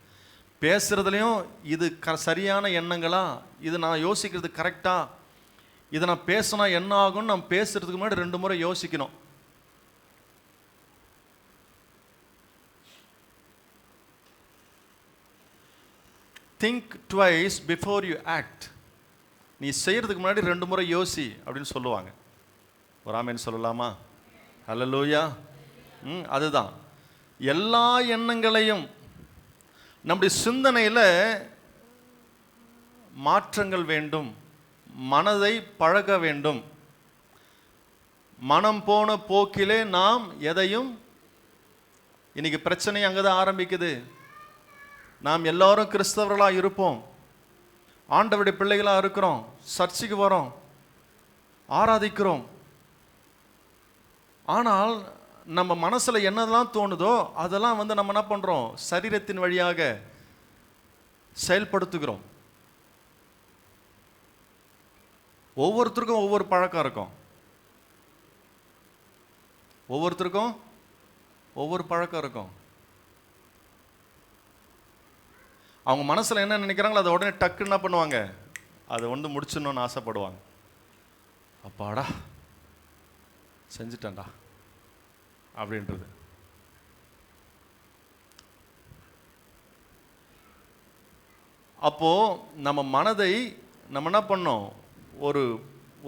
பேசுகிறதுலையும் இது சரியான எண்ணங்களா, இது நான் யோசிக்கிறது கரெக்டா, இதை நான் பேசினா என்ன ஆகும்னு நம்ம பேசுறதுக்கு முன்னாடி 2 முறை யோசிக்கணும். Think twice before you act. நீ செய்கிறதுக்கு முன்னாடி 2 முறை யோசி அப்படின்னு சொல்லுவாங்க. ஒரு ஆமென் சொல்லலாமா? ஹல்லேலூயா. அதுதான் எல்லா எண்ணங்களையும் நம்முடைய சிந்தனையில் மாற்றங்கள் வேண்டும், மனதை பழக வேண்டும். மனம் போன போக்கிலே நாம் எதையும், இன்னைக்கு பிரச்சனை அங்கே தான் ஆரம்பிக்குது. நாம் எல்லாரும் கிறிஸ்தவர்களாக இருப்போம், ஆண்டவருடைய பிள்ளைகளாக இருக்கிறோம், சர்ச்சுக்கு வரோம், ஆராதிக்கிறோம். ஆனால் நம்ம மனசில் என்னதெல்லாம் தோணுதோ அதெல்லாம் நம்ம என்ன பண்ணுறோம், சரீரத்தின் வழியாக செயல்படுத்துகிறோம். ஒவ்வொருத்தருக்கும் ஒவ்வொரு பழக்கம் இருக்கும். ஒவ்வொருத்தருக்கும் ஒவ்வொரு பழக்கம் இருக்கும். அவங்க மனசுல என்ன நினைக்கிறாங்களோ அதை உடனே டக்கு என்ன பண்ணுவாங்க, அதை வந்து முடிச்சிடணும்னு ஆசைப்படுவாங்க. அப்பாடா செஞ்சுட்டேன்டா அப்படின்றது. அப்போ நம்ம மனதை நம்ம என்ன பண்ணோம், ஒரு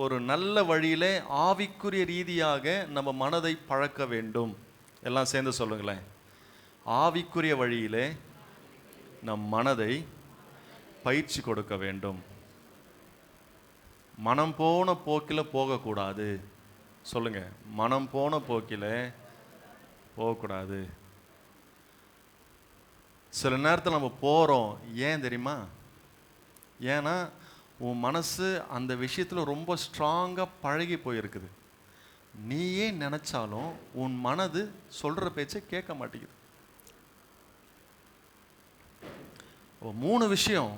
ஒரு நல்ல வழியிலே ஆவிக்குரிய ரீதியாக நம்ம மனதை பழக்க வேண்டும். எல்லாம் சேர்ந்து சொல்லுங்களேன். ஆவிக்குரிய வழியிலே நம் மனதை பயிற்சி கொடுக்க வேண்டும். மனம் போன போக்கில் போகக்கூடாது. சொல்லுங்க, மனம் போன போக்கில் போகக்கூடாது. சில நேரத்தில் நம்ம போகிறோம், ஏன் தெரியுமா? ஏன்னா உன் மனசு அந்த விஷயத்தில் ரொம்ப ஸ்ட்ராங்காக பழகி போயிருக்குது. நீயே நினச்சாலும் உன் மனது சொல்கிற பேச்சை கேட்க மாட்டேங்குது. 3 விஷயம்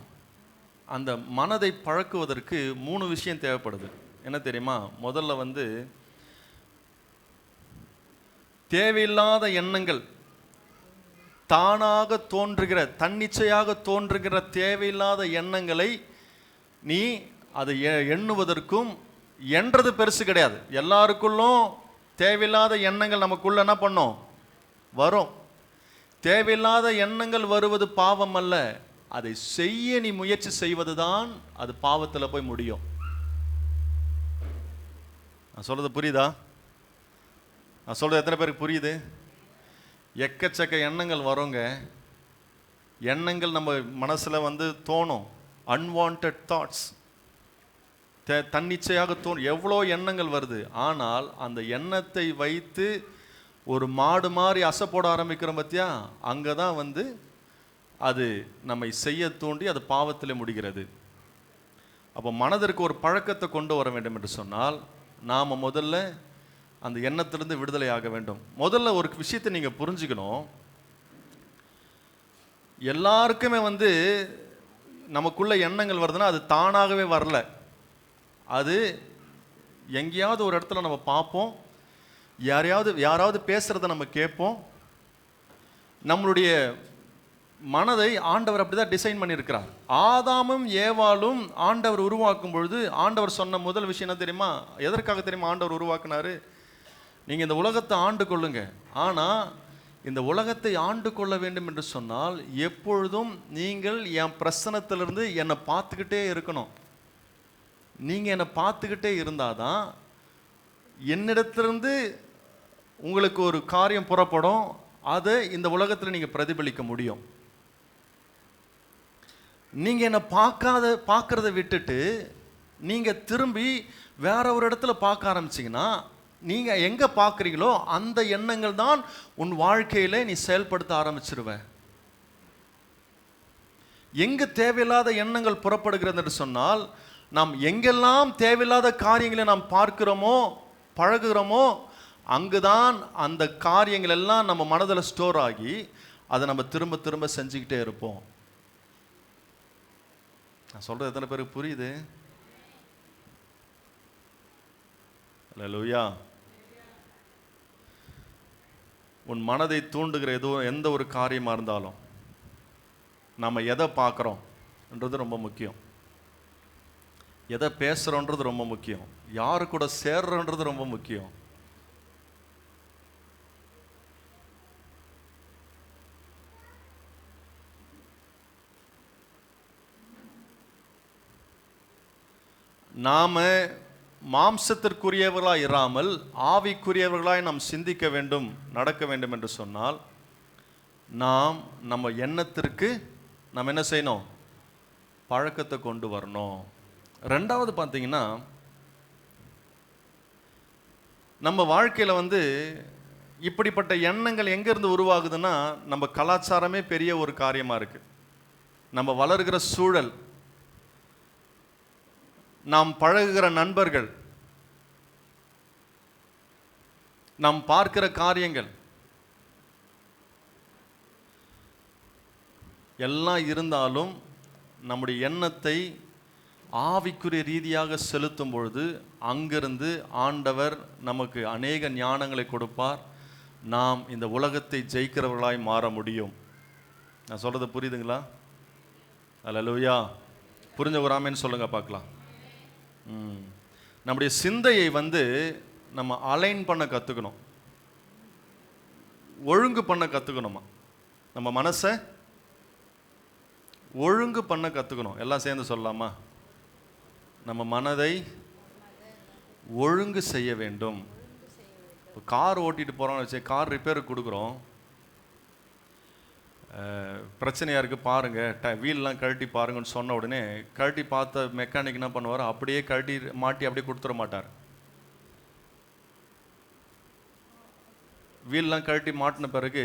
அந்த மனதை பழக்குவதற்கு 3 விஷயம் தேவைப்படுது. என்ன தெரியுமா? முதல்ல வந்து தேவையில்லாத எண்ணங்கள், தானாக தோன்றுகிற, தன்னிச்சையாக தோன்றுகிற தேவையில்லாத எண்ணங்களை நீ அதை எண்ணுவதற்கும், என்றது பெருசு கிடையாது. எல்லாருக்குள்ளும் தேவையில்லாத எண்ணங்கள் நமக்குள்ள என்ன பண்ணும், வரும். தேவையில்லாத எண்ணங்கள் வருவது பாவம் அல்ல, அதை செய்ய நீ முயற்சி செய்வது தான் அது பாவத்தில் போய் முடியும். நான் சொல்றது புரியுதா? நான் சொல்றது எத்தனை பேருக்கு புரியுது? எக்கச்சக்க எண்ணங்கள் வருங்க. எண்ணங்கள் நம்ம மனசுல வந்து தோணும். அன்வான்ட் தாட்ஸ், தன்னிச்சையாக தோணும். எவ்வளோ எண்ணங்கள் வருது. ஆனால் அந்த எண்ணத்தை வைத்து ஒரு மாடு மாதிரி அசை போட ஆரம்பிக்கிறோம் பார்த்தியா, அங்கே தான் வந்து அது நம்மை செய்ய தூண்டி அது பாவத்தில் முடிகிறது. அப்போ மனதிற்கு ஒரு பழக்கத்தை கொண்டு வர வேண்டும் என்று சொன்னால் நாம் முதல்ல அந்த எண்ணத்திலிருந்து விடுதலை ஆக வேண்டும். முதல்ல ஒரு விஷயத்தை நீங்கள் புரிஞ்சுக்கணும். எல்லாருக்குமே வந்து நமக்குள்ள எண்ணங்கள் வருதுன்னா அது தானாகவே வரல. அது எங்கேயாவது ஒரு இடத்துல நம்ம பார்ப்போம், யாராவது பேசுகிறத நம்ம கேட்போம். நம்மளுடைய மனதை ஆண்டவர் அப்படிதான் டிசைன் பண்ணியிருக்கிறார். ஆதாமும் ஏவாளும் ஆண்டவர் உருவாக்கும் பொழுது ஆண்டவர் சொன்ன முதல் விஷயம் என்ன தெரியுமா? எதற்காக தெரியுமா ஆண்டவர் உருவாக்குனாரு? நீங்கள் இந்த உலகத்தை ஆண்டு கொள்ளுங்க. ஆனால் இந்த உலகத்தை ஆண்டு கொள்ள வேண்டும் என்று சொன்னால் எப்பொழுதும் நீங்கள் என் பிரசனத்திலிருந்து என்னை பார்த்துக்கிட்டே இருக்கணும். நீங்கள் என்னை பார்த்துக்கிட்டே இருந்தாதான் என்னிடத்திலிருந்து உங்களுக்கு ஒரு காரியம் புறப்படும். அதை இந்த உலகத்தில் நீங்கள் பிரதிபலிக்க முடியும். நீங்கள் என்னை பார்க்கறத விட்டுட்டு நீங்கள் திரும்பி வேற ஒரு இடத்துல பார்க்க ஆரம்பிச்சிங்கன்னா, நீங்கள் எங்கே பார்க்குறீங்களோ அந்த எண்ணங்கள் தான் உன் வாழ்க்கையில் நீ செயல்படுத்த ஆரம்பிச்சிருவ. எங்கே தேவையில்லாத எண்ணங்கள் புறப்படுகிறது என்று சொன்னால், நாம் எங்கெல்லாம் தேவையில்லாத காரியங்களை நாம் பார்க்கிறோமோ பழகுகிறோமோ அங்குதான் அந்த காரியங்கள் எல்லாம் நம்ம மனதில் ஸ்டோர் ஆகி அதை நம்ம திரும்ப திரும்ப செஞ்சுக்கிட்டே இருப்போம். நான் சொல்றது எத்தனை பேருக்கு புரியுது? அல்லேலூயா. உன் மனதை தூண்டுகிற எந்த ஒரு காரியமாக இருந்தாலும் நம்ம எதை பார்க்குறோம்ன்றது ரொம்ப முக்கியம். எதை பேசுகிறோன்றது ரொம்ப முக்கியம். யாரு கூட சேர்றோன்றது ரொம்ப முக்கியம். நாம மாம்சத்திற்குரியவர்களாய் இராமல் ஆவிக்குரியவர்களாய் நாம் சிந்திக்க வேண்டும், நடக்க வேண்டும் என்று சொன்னால் நாம் நம்ம எண்ணத்திற்கு நாம் என்ன செய்யணும்? பழக்கத்தை கொண்டு வரணும். ரெண்டாவது பார்த்தீங்கன்னா, நம்ம வாழ்க்கையில் வந்து இப்படிப்பட்ட எண்ணங்கள் எங்கேருந்து உருவாகுதுன்னா, நம்ம கலாச்சாரமே பெரிய ஒரு காரியமாக இருக்குது. நம்ம வளர்கிற சூழல், நாம் பழகுகிற நண்பர்கள், நாம் பார்க்கிற காரியங்கள் எல்லாம் இருந்தாலும் நம்முடைய எண்ணத்தை ஆவிக்குரிய ரீதியாக செலுத்தும் பொழுது அங்கிருந்து ஆண்டவர் நமக்கு அநேக ஞானங்களை கொடுப்பார். நாம் இந்த உலகத்தை ஜெயிக்கிறவர்களாய் மாற முடியும். நான் சொல்கிறது புரியுதுங்களா? அல்லேலூயா. புரிஞ்ச ஒரு ஆமென் சொல்லுங்க பார்க்கலாம். நம்முடைய சிந்தையை நம்ம அலைன் பண்ண கற்றுக்கணும், ஒழுங்கு பண்ண கற்றுக்கணுமா. நம்ம மனசை ஒழுங்கு பண்ண கற்றுக்கணும். எல்லாம் சேர்ந்து சொல்லலாமா? நம்ம மனதை ஒழுங்கு செய்ய வேண்டும். இப்போ கார் ஓட்டிகிட்டு போகிறோம்னு வச்சு, கார் ரிப்பேருக்கு கொடுக்குறோம், பிரச்சனையாக இருக்குது பாருங்கள், வீல்லாம் கழட்டி பாருங்கன்னு சொன்ன உடனே கழட்டி பார்த்த மெக்கானிக் என்ன பண்ணுவார், அப்படியே கழட்டி மாட்டி அப்படியே கொடுத்துட மாட்டார். வீல்லாம் கழட்டி மாட்டின பிறகு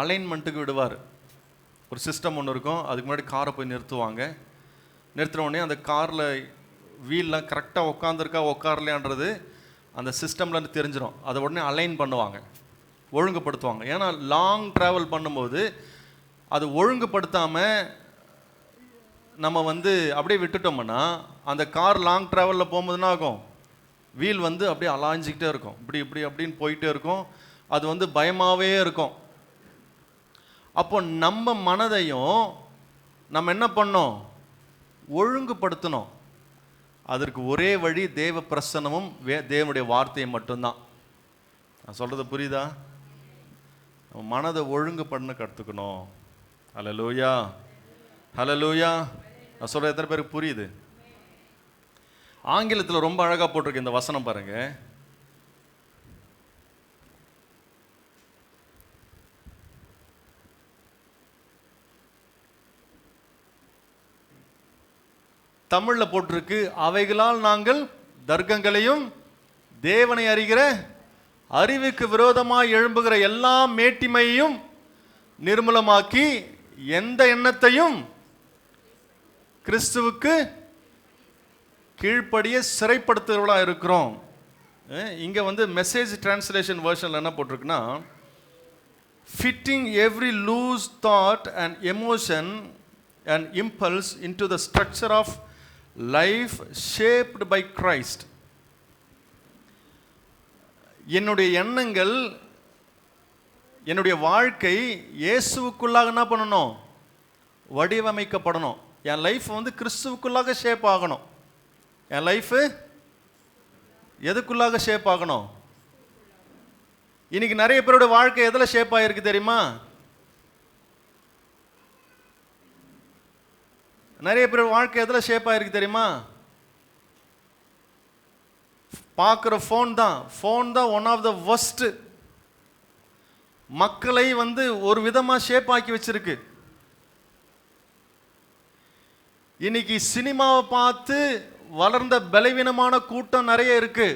அலைன்மெண்ட்டுக்கு விடுவார். ஒரு சிஸ்டம் ஒன்று இருக்கும், அதுக்கு முன்னாடி காரை போய் நிறுத்துவாங்க. நிறுத்தின உடனே அந்த காரில் வீல்லாம் கரெக்டாக உட்காந்துருக்கா உட்காரலையான்றது அந்த சிஸ்டமில் தெரிஞ்சிடும். அதை உடனே அலைன் பண்ணுவாங்க, ஒழுங்குபடுத்துவாங்க. ஏன்னா லாங் ட்ராவல் பண்ணும்போது அது ஒழுங்குபடுத்தாமல் நம்ம அப்படியே விட்டுட்டோம்னா அந்த கார் லாங் ட்ராவலில் போகும்போதுன்னா ஆகும், வீல் அப்படியே அலாஞ்சிக்கிட்டே இருக்கும், இப்படி இப்படி அப்படின்னு போயிட்டே இருக்கும். அது பயமாகவே இருக்கும். அப்போ நம்ம மனதையும் நம்ம என்ன பண்ணோம், ஒழுங்குபடுத்தணும். அதற்கு ஒரே வழி தேவ பிரசன்னமும் தேவனுடைய வார்த்தையும் மட்டும்தான். நான் சொல்கிறது புரியுதா? நம்ம மனதை ஒழுங்கு பண்ண கற்றுக்கணும். ஹல்லேலூயா, ஹல்லேலூயா. நான் சொல்கிறது எத்தனை பேருக்கு புரியுது? ஆங்கிலத்தில் ரொம்ப அழகாக போட்டிருக்கு இந்த வசனம் பாருங்க. தமிழில் போட்டிருக்கு, அவைகளால் நாங்கள் தர்க்கங்களையும் தேவனை அறிகிற அறிவுக்கு விரோதமாக எழும்புகிற எல்லா மேட்டிமையையும் நிர்மூலமாக்கி எந்த எண்ணத்தையும் கிறிஸ்துவுக்கு கீழ்ப்படிய சிறைப்படுத்துகிறவர்களாக இருக்கிறோம். இங்கே மெசேஜ் டிரான்ஸ்லேஷன் வெர்ஷனில் என்ன போட்டிருக்குன்னா, fitting every loose thought and emotion and impulse into the structure of life shaped by Christ. என்னுடைய எண்ணங்கள், என்னுடைய வாழ்க்கை இயேசுவுக்குள்ளாக என்ன பண்ணணும், வடிவமைக்கப்படணும். என் லைஃப் கிறிஸ்துவுக்குள்ளாக ஷேப் ஆகணும். என் லைஃப் எதுக்குள்ளாக ஷேப் ஆகணும்? இன்னைக்கு நிறைய பேரோட வாழ்க்கை எதில் ஷேப் ஆகிருக்கு தெரியுமா? நிறைய பேர் வாழ்க்கை எதில் ஷேப் ஆகிருக்கு தெரியுமா? பார்க்குற ஃபோன் தான் ஒன் ஆஃப் த வர்ஸ்ட். மக்களை ஒரு விதமாக ஷேப் ஆக்கி வச்சிருக்கு. இன்னைக்கு சினிமாவை பார்த்து வளர்ந்த பலவீனமான கூட்டம் நிறைய இருக்கு.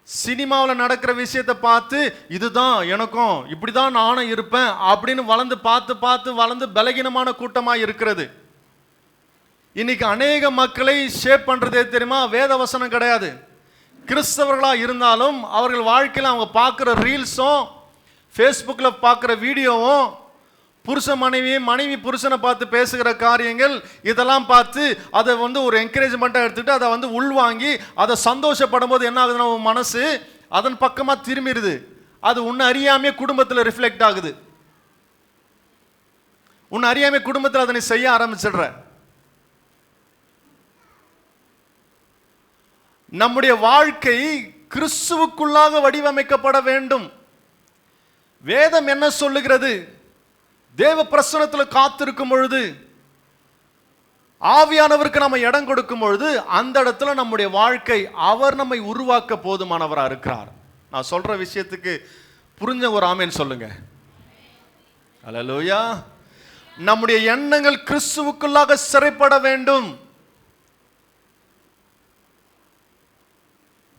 சினிமாவில் நடக்கிற விஷயத்தை பார்த்து இதுதான் எனக்கும், இப்படி தான் நானும் இருப்பேன் அப்படின்னு வளர்ந்து பலகீனமான கூட்டமாக இருக்கிறது. இன்னைக்கு அநேக மக்களை ஷேப் பண்ணுறதே தெரியுமா? வேத வசனம் கிடையாது. கிறிஸ்தவர்களாக இருந்தாலும் அவர்கள் வாழ்க்கையில் அவங்க பார்க்குற ரீல்ஸும் ஃபேஸ்புக்கில் பார்க்குற வீடியோவும் மனைவி புருஷனை பார்த்து பேசுகிற காரியங்கள் இதெல்லாம் பார்த்து அதை ஒரு என்கரேஜ்மெண்ட்டாக எடுத்துக்கிட்டு அதை உள்வாங்கி அதை சந்தோஷப்படும் போது என்ன ஆகுதுன்னா உன் மனசு அதன் பக்கமாக திரும்பிடுது. அது உன்னை அறியாமே குடும்பத்தில் ரிஃப்ளெக்ட் ஆகுது. உன்னை அறியாமே குடும்பத்தில் அதை நீ செய்ய ஆரம்பிச்சிடுற. நம்முடைய வாழ்க்கை கிறிஸ்துவுக்குள்ளாக வடிவமைக்கப்பட வேண்டும். வேதம் என்ன சொல்லுகிறது? தேவ பிரசன்னத்தில் காத்திருக்கும் பொழுது, ஆவியானவருக்கு நம்ம இடம் கொடுக்கும் பொழுது, அந்த இடத்துல நம்முடைய வாழ்க்கை அவர் நம்மை உருவாக்க போதுமானவராக இருக்கிறார். நான் சொல்ற விஷயத்துக்கு புரிஞ்ச ஒரு ஆமேன் சொல்லுங்க. அல்லேலூயா. நம்முடைய எண்ணங்கள் கிறிஸ்துவுக்குள்ளாக சிறைப்பட வேண்டும்.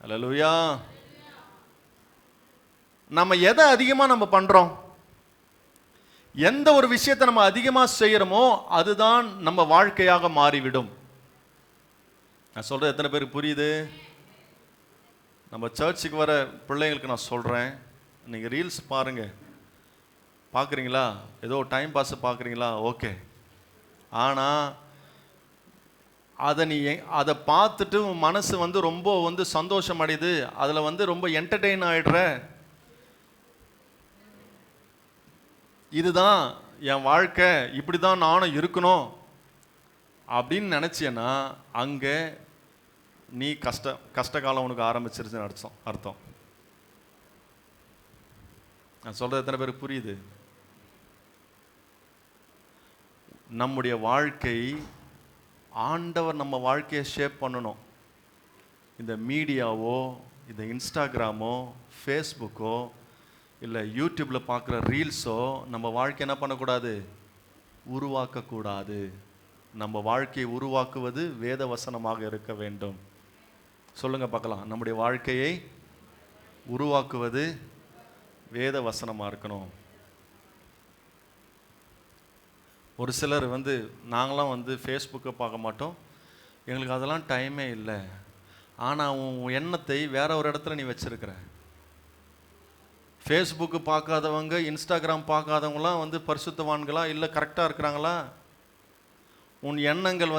அல்லேலூயா. நம்ம எதை அதிகமாக நம்ம பண்றோம், எந்த ஒரு விஷயத்தை நம்ம அதிகமாக செய்கிறோமோ அதுதான் நம்ம வாழ்க்கையாக மாறிவிடும். நான் சொல்கிறது எத்தனை பேருக்கு புரியுது? நம்ம சர்ச்சுக்கு வர பிள்ளைங்களுக்கு நான் சொல்கிறேன், நீங்கள் ரீல்ஸ் பாருங்கள். பார்க்குறீங்களா? ஏதோ டைம் பாஸ் பார்க்குறீங்களா? ஓகே. ஆனால் அதை பார்த்துட்டு உன் மனசு வந்து ரொம்ப சந்தோஷம் அடையுது, அதில் ரொம்ப என்டர்டெயின் ஆகிடுற. இதுதான் என் வாழ்க்கை, இப்படி தான் நானும் இருக்கணும் அப்படின்னு நினச்சேன்னா அங்கே நீ கஷ்டகாலம் உனக்கு ஆரம்பிச்சிருச்சுன்னு அர்த்தம். நான் சொல்கிறது எத்தனை பேருக்கு புரியுது? நம்முடைய வாழ்க்கை, ஆண்டவர் நம்ம வாழ்க்கையை ஷேப் பண்ணணும். இந்த மீடியாவோ, இந்த இன்ஸ்டாகிராமோ, ஃபேஸ்புக்கோ, இல்லை யூடியூப்பில் பார்க்குற ரீல்ஸோ நம்ம வாழ்க்கை என்ன பண்ணக்கூடாது? உருவாக்கக்கூடாது. நம்ம வாழ்க்கையை உருவாக்குவது வேத வசனமாக இருக்க வேண்டும். சொல்லுங்கள் பார்க்கலாம். நம்முடைய வாழ்க்கையை உருவாக்குவது வேத வசனமாக இருக்கணும். ஒரு சிலர் நாங்களாம் ஃபேஸ்புக்கை பார்க்க மாட்டோம், எங்களுக்கு அதெல்லாம் டைமே இல்லை. ஆனால் உன் எண்ணத்தை வேற ஒரு இடத்துல நீ வச்சிருக்கிற. ஃபேஸ்புக்கு பார்க்காதவங்க, இன்ஸ்டாகிராம் பார்க்காதவங்களாம் பரிசுத்தவான்களா இல்லை கரெக்டாக இருக்கிறாங்களா? உன் எண்ணங்கள்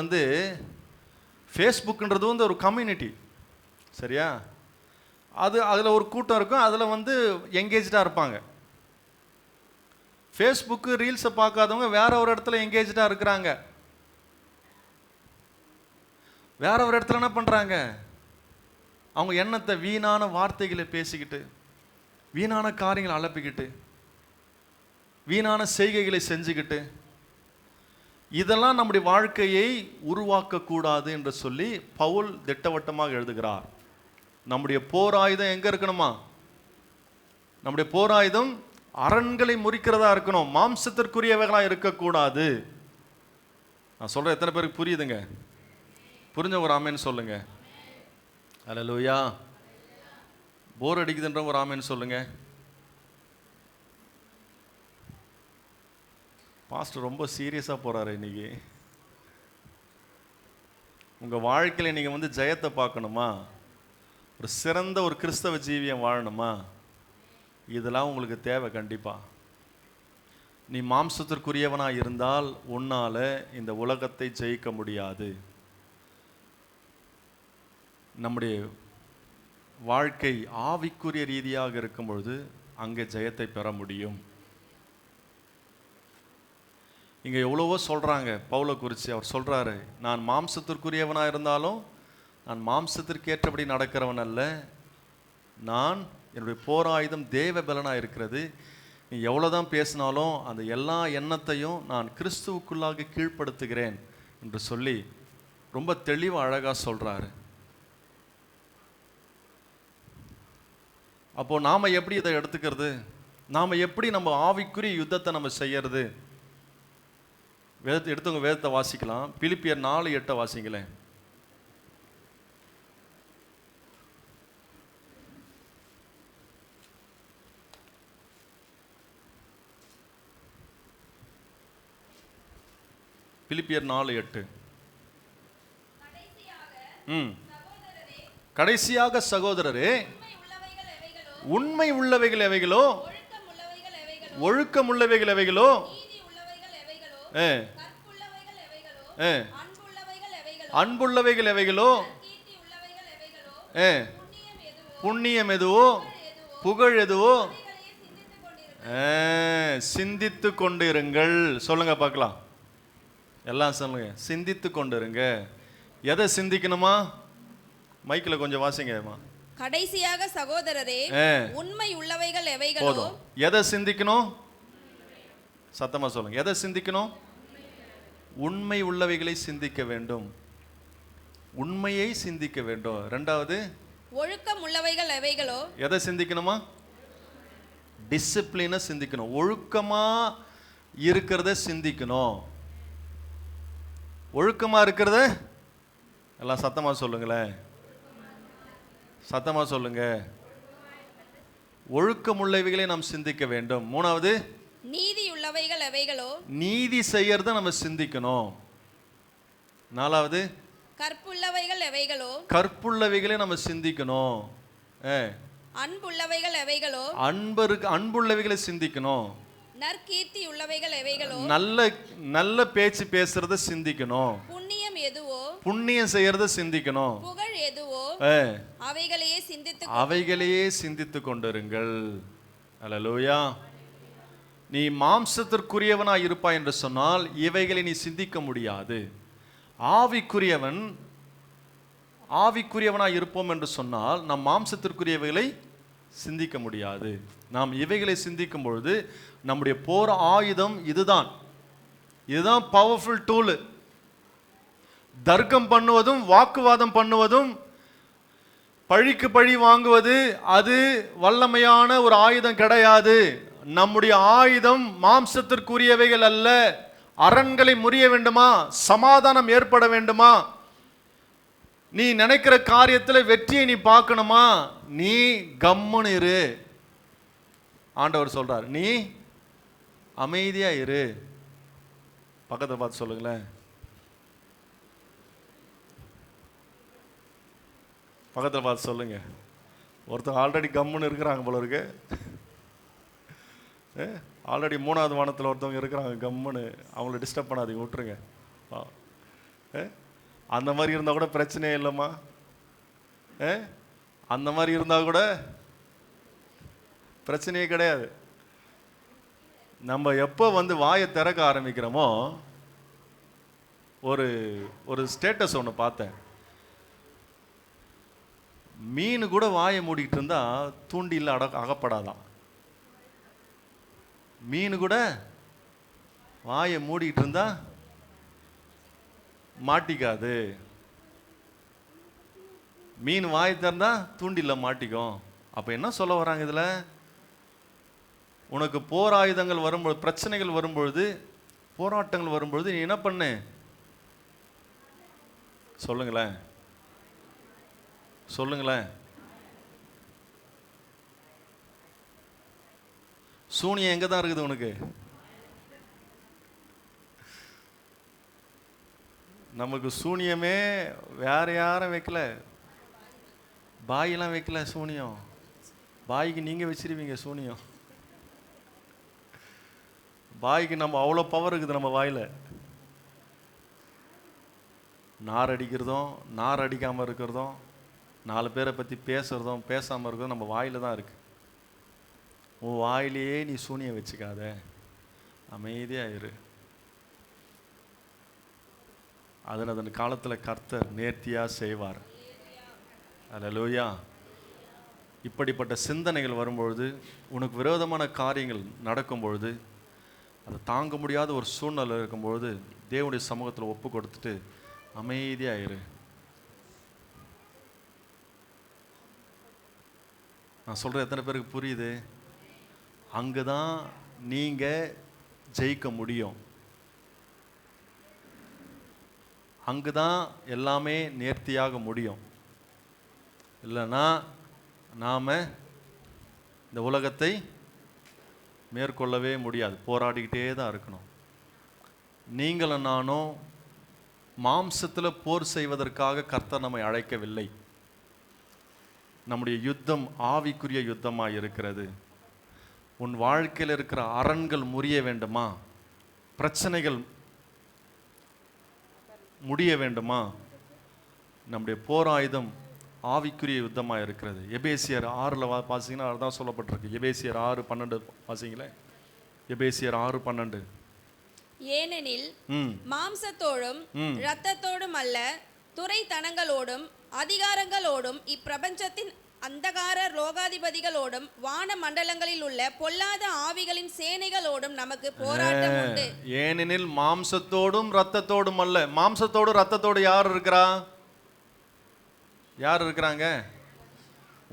ஃபேஸ்புக்குன்றது ஒரு கம்யூனிட்டி, சரியா? அதில் ஒரு கூட்டம் இருக்கும், அதில் எங்கேஜாக இருப்பாங்க. ஃபேஸ்புக்கு ரீல்ஸை பார்க்காதவங்க வேற ஒரு இடத்துல எங்கேஜாக இருக்கிறாங்க. வேற ஒரு இடத்துல என்ன பண்ணுறாங்க? அவங்க எண்ணத்தை வீணான வார்த்தைகளை பேசிக்கிட்டு, வீணான காரியங்களை அலப்பிக்கிட்டு, வீணான செய்கைகளை செஞ்சுக்கிட்டு, இதெல்லாம் நம்முடைய வாழ்க்கையை உருவாக்கக்கூடாது என்று சொல்லி பவுல் திட்டவட்டமாக எழுதுகிறார். நம்முடைய போர் ஆயுதம் எங்கே இருக்கணுமா? நம்முடைய போர் ஆயுதம் அரண்களை முறிக்கிறதா இருக்கணும், மாம்சத்திற்குரியவைகளாக இருக்கக்கூடாது. நான் சொல்கிறேன், எத்தனை பேருக்கு புரியுதுங்க? புரிஞ்ச ஒரு ஆமேன்னு சொல்லுங்க. அல்லேலூயா. போர் அடிக்குதுன்ற ஒரு ஆமேன்னு சொல்லுங்க. பாஸ்டர் ரொம்ப சீரியஸாக போகிறாரு இன்னைக்கு. உங்கள் வாழ்க்கையில் நீங்கள் ஜெயத்தை பார்க்கணுமா? ஒரு சிறந்த ஒரு கிறிஸ்தவ ஜீவியம் வாழணுமா? இதெல்லாம் உங்களுக்கு தேவை கண்டிப்பாக. நீ மாம்சத்திற்குரியவனாக இருந்தால் உன்னால் இந்த உலகத்தை ஜெயிக்க முடியாது. நம்முடைய வாழ்க்கை ஆவிக்குரிய ரீதியாக இருக்கும் பொழுது அங்கே ஜெயத்தை பெற முடியும். இங்கே எவ்வளவோ சொல்கிறாங்க பவுலை குறித்து. அவர் சொல்கிறாரு, நான் மாம்சத்திற்குரியவனாக இருந்தாலும் நான் மாம்சத்திற்கேற்றபடி நடக்கிறவன் அல்ல, நான் என்னுடைய போராயுதம் தேவ பலனாக இருக்கிறது. நீ எவ்வளோதான் பேசினாலும் அந்த எல்லா எண்ணத்தையும் நான் கிறிஸ்துவுக்குள்ளாக கீழ்ப்படுத்துகிறேன் என்று சொல்லி ரொம்ப தெளிவாக அழகாக சொல்கிறாரு. அப்போது நாம் எப்படி இதை எடுத்துக்கிறது? நாம் எப்படி நம்ம ஆவிக்குரிய யுத்தத்தை நம்ம செய்யறது? வேதத்தை எடுத்தவங்க வேதத்தை வாசிக்கலாம். பிலிப்பியர் 4:8 வாசிங்களேன். பிலிப்பியர் 4:8. கடைசியாக சகோதரரே, உண்மை உள்ளவைகள் எவைகளோ, ஒழுக்கம் உள்ளவைகள் எவைகளோ, அன்புள்ளவைகள் எவைகளோ, புண்ணியம் எதுவோ, புகழ் எதுவோ சிந்தித்து கொண்டிருங்கள். சொல்லுங்க பார்க்கலாம், எல்லாம் சொல்லுங்க. சிந்தித்து கொண்டிருங்க. எதை சிந்திக்கணுமா? மைக்கில் கொஞ்சம் வாசிங்கம்மா. கடைசியாக சகோதரரே, உண்மை உள்ளவைகள் எவைகளோ. எதை சிந்திக்கணும்? சத்தமா சொல்லுங்க. எதை சிந்திக்கணும்? உண்மை உள்ளவைகளை சிந்திக்க வேண்டும். உண்மையை சிந்திக்க வேண்டும். ரெண்டாவது, ஒழுக்கம் உள்ளவைகள் எவைகளோ. எதை சிந்திக்கணுமா? டிசிப்ளினை சிந்திக்கணும். ஒழுக்கமா இருக்கிறத சிந்திக்கணும். ஒழுக்கமா இருக்கிறத எல்லாம் சத்தமா சொல்லுங்களேன். சத்தமா சொல்லுங்க. ஒழுக்கமுள்ளவைகளை நாம் சிந்திக்க வேண்டும். மூணாவது, நீதி உள்ளவைகள் எவைகளோ. நீதி செய்யறத நம்ம சிந்திக்கணும். நாலாவது, கற்புள்ளவைகள் எவைகளோ. கற்புள்ளவைகளை நம்ம சிந்திக்கணும். அன்புள்ளவைகள் எவைகளோ. அன்புள்ளவைகளை சிந்திக்கணும். நற்கீர்த்தி உள்ளவைகள் எவைகளோ நல்ல நல்ல பேச்சு பேசுறத சிந்திக்கணும். புண்ணியம் எதுவோ புண்ணியம் செய்யறத சிந்திக்கணும். புகழ் எதுவோ அவைகளையே சிந்தித்து கொண்டிருங்கள். அல்லேலூயா. நீ மாம்சத்திற்குரியவனாய் இருப்பாய் என்று சொன்னால் இவைகளை நீ சிந்திக்க முடியாது. ஆவிக்குரியவனாய் இருப்போம் என்று சொன்னால் நம் மாம்சத்திற்குரியவைகளை சிந்திக்க முடியாது. நாம் இவைகளை சிந்திக்கும் பொழுது நம்முடைய போர் ஆயுதம் இதுதான் பவர்ஃபுல் டூல். தர்க்கம் பண்ணுவதும் வாக்குவாதம் பண்ணுவதும் பழிக்கு பழி வாங்குவது அது வல்லமையான ஒரு ஆயுதம் கிடையாது. நம்முடைய ஆயுதம் மாம்சத்திற்குரியவைகள் அல்ல. அரண்களை முறிய வேண்டுமா, சமாதானம் ஏற்பட வேண்டுமா, நீ நினைக்கிற காரியத்தில் வெற்றியை நீ பார்க்கணுமா, நீ கம்முன்னு இரு. ஆண்டவர் சொல்றார், நீ அமைதியா இரு. பக்கத்தை பார்த்து சொல்லுங்களேன். பக்கத்தில் பார்த்து சொல்லுங்க. ஒருத்தர் ஆல்ரெடி கம்முன்னு இருக்கிறாங்க போல இருக்கு. ஆல்ரெடி 3வது வானத்தில் ஒருத்தவங்க இருக்கிறாங்க கம்முன்னு. அவங்கள டிஸ்டர்ப் பண்ணாதீங்க, விட்டுருங்க. அந்த மாதிரி இருந்தால் கூட பிரச்சனையே இல்லைம்மா. அந்த மாதிரி இருந்தால் கூட பிரச்சனையே கிடையாது. நம்ம எப்போ வாயை திறக்க ஆரம்பிக்கிறோமோ, ஒரு ஸ்டேட்டஸ் ஒன்று பார்த்தேன். மீன் கூட வாயை மூடிக்கிட்டு இருந்தா தூண்டில் அகப்படாதான். மீன் கூட வாயை மூடிக்கிட்டு இருந்தா மாட்டிக்காது. மீன் வாயை திறந்தா தூண்டில மாட்டிக்கும். அப்ப என்ன சொல்ல வராங்க இதுல? உனக்கு போர் ஆயுதங்கள் வரும்பொழுது, பிரச்சனைகள் வரும்பொழுது, போராட்டங்கள் வரும்பொழுது நீ என்ன பண்ணு? சொல்லுங்களேன். சூனியம் எங்க தான் இருக்குது உனக்கு? நமக்கு சூனியமே வேற யாரும் வைக்கல, பாயெல்லாம் வைக்கல. சூனியம் பாய்க்கு நீங்க வச்சிருவீங்க. சூனியம் பாய்க்கு நம்ம அவ்வளோ பவர் இருக்குது. நம்ம வாயில நார் அடிக்கிறதும் நார் அடிக்காமல் இருக்கிறதும், 4 பேரை பற்றி பேசுறதும் பேசாமல் இருக்கிறதும் நம்ம வாயில தான் இருக்கு. உன் வாயிலேயே நீ சூனியம் வச்சுக்காத, அமைதியாக இரு. அதன் காலத்தில் கர்த்தர் நேர்த்தியாக செய்வார். அல்லேலூயா. இப்படிப்பட்ட சிந்தனைகள் வரும்பொழுது, உனக்கு விரோதமான காரியங்கள் நடக்கும் பொழுது, அதை தாங்க முடியாத ஒரு சூழ்நிலை இருக்கும்பொழுது தேவனுடைய சமூகத்தில் ஒப்பு கொடுத்துட்டு அமைதியாக இரு. நான் சொல்கிறேன், எத்தனை பேருக்கு புரியுது? அங்கே தான் நீங்கள் ஜெயிக்க முடியும். அங்கு தான் எல்லாமே நேர்த்தியாக முடியும். இல்லைன்னா நாம் இந்த உலகத்தை மேற்கொள்ளவே முடியாது. போராடிக்கிட்டே தான் இருக்கணும். நீங்களும் நானும் மாம்சத்தில் போர் செய்வதற்காக கர்த்தர் நம்மை அழைக்கவில்லை. நம்முடைய யுத்தம் ஆவிக்குரிய யுத்தமாக இருக்கிறது. உன் வாழ்க்கையில் இருக்கிற அரண்கள் முறிய வேண்டுமா? பிரச்சனைகள் முடிய வேண்டுமா? நம்முடைய போராயுதம் ஆவிக்குரிய யுத்தமாக இருக்கிறது. எபேசியர் 6 வாசிங்கன்னா அதுதான் சொல்லப்பட்டிருக்கு. எபேசியர் 6:12 வாசிங்களேன். எபேசியர் 6:12. ஏனெனில் மாம்சத்தோடும் இரத்தத்தோடும் அல்ல, துரைத்தனங்களோடும் அதிகாரங்களோடும் இப்பிரபஞ்சத்தின் அந்தகார லோகாதிபதிகளோடும் வான மண்டலங்களில் உள்ள பொல்லாத ஆவிகளின் சேனைகளோடும் நமக்கு போராட்டம் உண்டு. ஏனெனில் மாம்சத்தோடும் இரத்தத்தோடும் அல்ல. மாம்சத்தோடு இரத்தத்தோடு யார் இருக்கிறா? யார் இருக்கிறாங்க?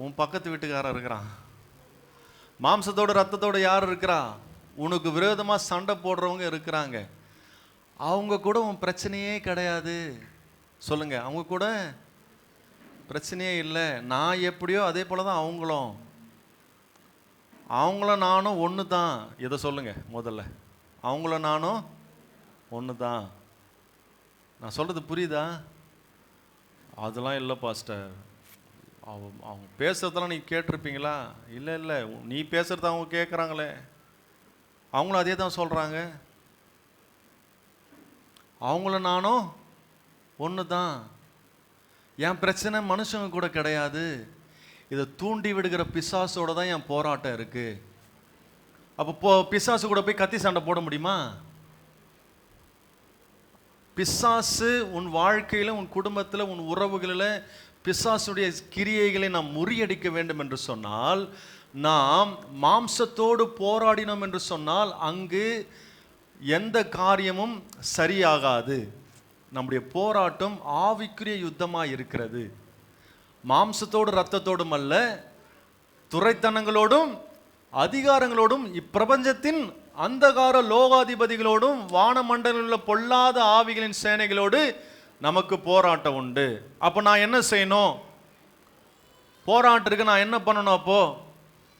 உன் பக்கத்து வீட்டுக்காரர் இருக்கிறான். மாம்சத்தோடு இரத்தத்தோடு யார் இருக்கிறா? உனக்கு விரோதமாக சண்டை போடுறவங்க இருக்கிறாங்க. அவங்க கூட உன் பிரச்சனையே கிடையாது. சொல்லுங்க, அவங்க கூட பிரச்சனையே இல்லை. நான் எப்படியோ அதே போல தான் அவங்களும் நானும் ஒன்று தான். இதை சொல்லுங்க முதல்ல. அவங்களும் நானும் ஒன்று தான். நான் சொல்கிறது புரியுதா? அதெல்லாம் இல்லை பாஸ்டர், அவங்க பேசுறதெல்லாம் நீ கேட்டிருப்பீங்களா? இல்லை, நீ பேசுகிறத அவங்க கேட்குறாங்களே. அவங்களும் அதே தான் சொல்கிறாங்க. அவங்களும் நானும் ஒன்று தான். என் பிரச்சனை மனுஷங்க கூட கிடையாது, இதை தூண்டி விடுகிற பிசாசோட தான் என் போராட்டம் இருக்கு. அப்போ பிசாசு கூட போய் கத்தி சண்டை போட முடியுமா? பிசாசு உன் வாழ்க்கையில், உன் குடும்பத்தில், உன் உறவுகளில் பிசாசுடைய கிரியைகளை நாம் முறியடிக்க வேண்டும் என்று சொன்னால், நாம் மாம்சத்தோடு போராடினோம் என்று சொன்னால் அங்கு எந்த காரியமும் சரியாகாது. நம்முடைய போராட்டம் ஆவிக்குரிய யுத்தமாக இருக்கிறது. மாம்சத்தோடு இரத்தத்தோடும் அல்ல, துரைத்தனங்களோடும் அதிகாரங்களோடும் இப்பிரபஞ்சத்தின் அந்தகார லோகாதிபதிகளோடும் வானமண்டலில் பொல்லாத ஆவிகளின் சேனைகளோடு நமக்கு போராட்டம் உண்டு. அப்போ நான் என்ன செய்யணும்? போராட்டத்துக்கு நான் என்ன பண்ணணும்? அப்போ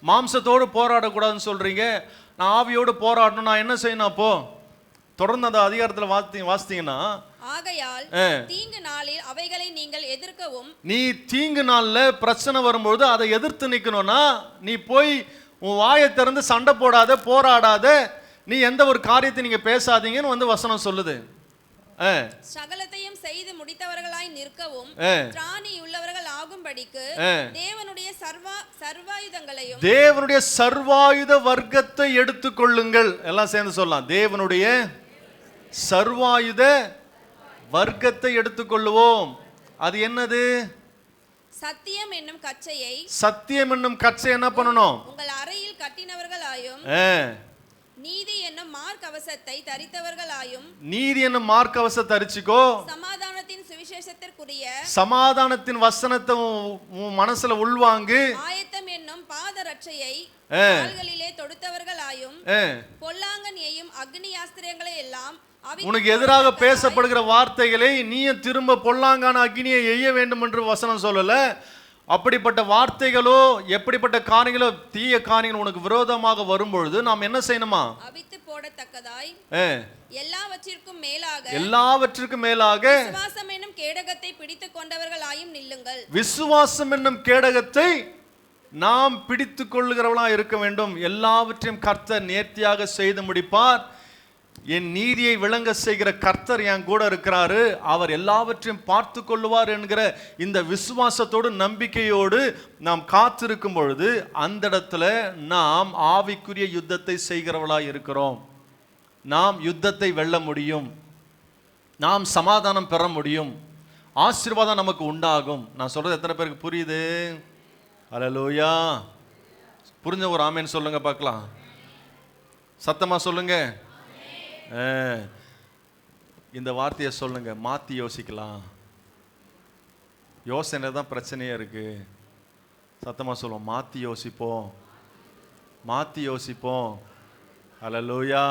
மாம்சத்தோடு போராடக்கூடாதுன்னு சொல்றீங்க, நான் ஆவியோடு போராடணும், நான் என்ன செய்யணும்? அப்போ தொடர்ந்து அந்த அதிகாரத்தில் வாசித்தீங்கன்னா, ஆகையால் தீங்கு நாளில் அவைகளை நீங்கள் எதிர்க்கவும், நீ தீங்கு நாளில் பிரச்சனை வரும்போது அதை எதிர்த்து நிற்கணும்னா, நீ போய் உன் வாயை திறந்து சண்டை போடாத, போராடாத, நீ எந்த ஒரு காரியத்தை நீங்க பேசாதீங்கன்னு வந்து வசனம் சொல்லுது. சகலத்தையும் செய்து முடித்தவர்களாய் நிற்கவும் திராணி உள்ளவர்கள் ஆகும்படிக்கு தேவனுடைய சர்வாயுதங்களையும், தேவனுடைய சர்வாயுத வர்க்கத்தை எடுத்துக்கொள்ளுங்கள். எல்லாம் சேர்ந்து சொல்லலாம், தேவனுடைய சர்வாயுத வர்க்கத்தை எடுத்துக்கொள்ளுவோம். அது என்னது? சத்தியம் என்னும் கச்சையை, சத்தியம் என்னும் கச்சை என்ன பண்ணணும்? உங்கள் அறையில் கட்டினவர்களாயும், நீதி என்னும் மார்க்கவசத்தை தரித்தவர்களாயும், நீதி என்னும் மார்க்கவசத்தை தரிச்சுக்கோ, சமாதானத்தின் சுவிசேஷத்திற்குரிய சமாதானத்தின் வசனத்தை உன் மனசுல உள்வாங்கு, ஆயத்தம் என்னும் பாதரட்சையை கால்களிலே தொடுத்தவர்களாயும், பொல்லாங்கன் எய்யும் அக்னி ஆஸ்திரங்களை எல்லாம், உனக்கு எதிராக பேசப்படுகிற வார்த்தைகளை நீயும் திரும்ப பொல்லாங்கான அக்னியை எய்ய வேண்டும் என்று வசனம் சொல்லல. அப்படிப்பட்ட வார்த்தைகளோ எப்படிப்பட்ட காரியங்களோ தீய காரியங்கள் உனக்கு விரோதமாக வரும்பொழுது நாம் என்ன செய்யணுமா? அவித்து போடத்தக்கதாய் எல்லாவற்றிற்கும் மேலாக விசுவாசம் என்னும் கேடகத்தை பிடித்துக் கொண்டவர்களாயும் நில்லுங்கள். விசுவாசம் என்னும் கேடகத்தை நாம் பிடித்துக் கொள்ளுகிறவர்களா இருக்க வேண்டும். எல்லாவற்றையும் கர்த்தர் நேர்த்தியாக செய்து முடிப்பார். என் நீதியை விளங்க செய்கிற கர்த்தர் என் கூட இருக்கிறாரு, அவர் எல்லாவற்றையும் பார்த்து கொள்ளுவார் என்கிற இந்த விசுவாசத்தோடு நம்பிக்கையோடு நாம் காத்திருக்கும் பொழுது அந்த இடத்துல நாம் ஆவிக்குரிய யுத்தத்தை செய்கிறவர்களாக இருக்கிறோம். நாம் யுத்தத்தை வெல்ல முடியும், நாம் சமாதானம் பெற முடியும், ஆசீர்வாதம் நமக்கு உண்டாகும். நான் சொல்றது எத்தனை பேருக்கு புரியுது? அல்லேலூயா. புரிஞ்ச ஒரு ஆமேன் சொல்லுங்க பார்க்கலாம், சத்தமா சொல்லுங்க. இந்த வார்த்தையை சொல்லுங்க, மாத்தி யோசிக்கலாம். யோசனை தான் பிரச்சனையே இருக்கு. சத்தமா சொல்லுவோம், மாத்தி யோசிப்போம், மாத்தி யோசிப்போம். அல்லேலூயா.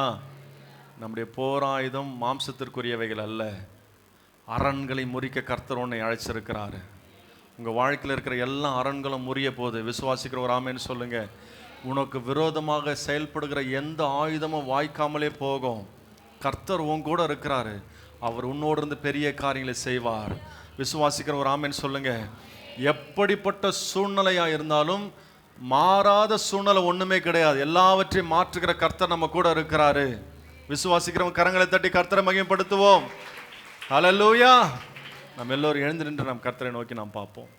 நம்முடைய போராயுதம் மாம்சத்திற்குரியவைகள் அல்ல, அரண்களை முறிக்க கர்த்தர் உன்னை அழைச்சிருக்கிறாரு. உங்க வாழ்க்கையில் இருக்கிற எல்லா அரண்களும் முறிய போது விசுவாசிக்கிற ஒரு ஆமேன்னு சொல்லுங்க. உனக்கு விரோதமாக செயல்படுகிற எந்த ஆயுதமும் வாய்க்காமலே போகும். கர்த்தர் உன் கூட இருக்கிறாரு, அவர் உன்னோடு இருந்து பெரிய காரியங்களை செய்வார். விசுவாசிக்கிற ஒரு ஆமேன் சொல்லுங்க. எப்படிப்பட்ட சூழ்நிலையா இருந்தாலும் மாறாத சூழ்நிலை ஒண்ணுமே கிடையாது, எல்லாவற்றையும் மாற்றுகிற கர்த்தர் நம்ம கூட இருக்கிறாரு. விசுவாசிக்கிறவங்க கரங்களை தட்டி கர்த்தரை மகிமைப்படுத்துவோம். ஹல்லேலூயா. நம்ம எல்லோரும் எழுந்து நின்று நம் கர்த்தரை நோக்கி நாம் பார்ப்போம்.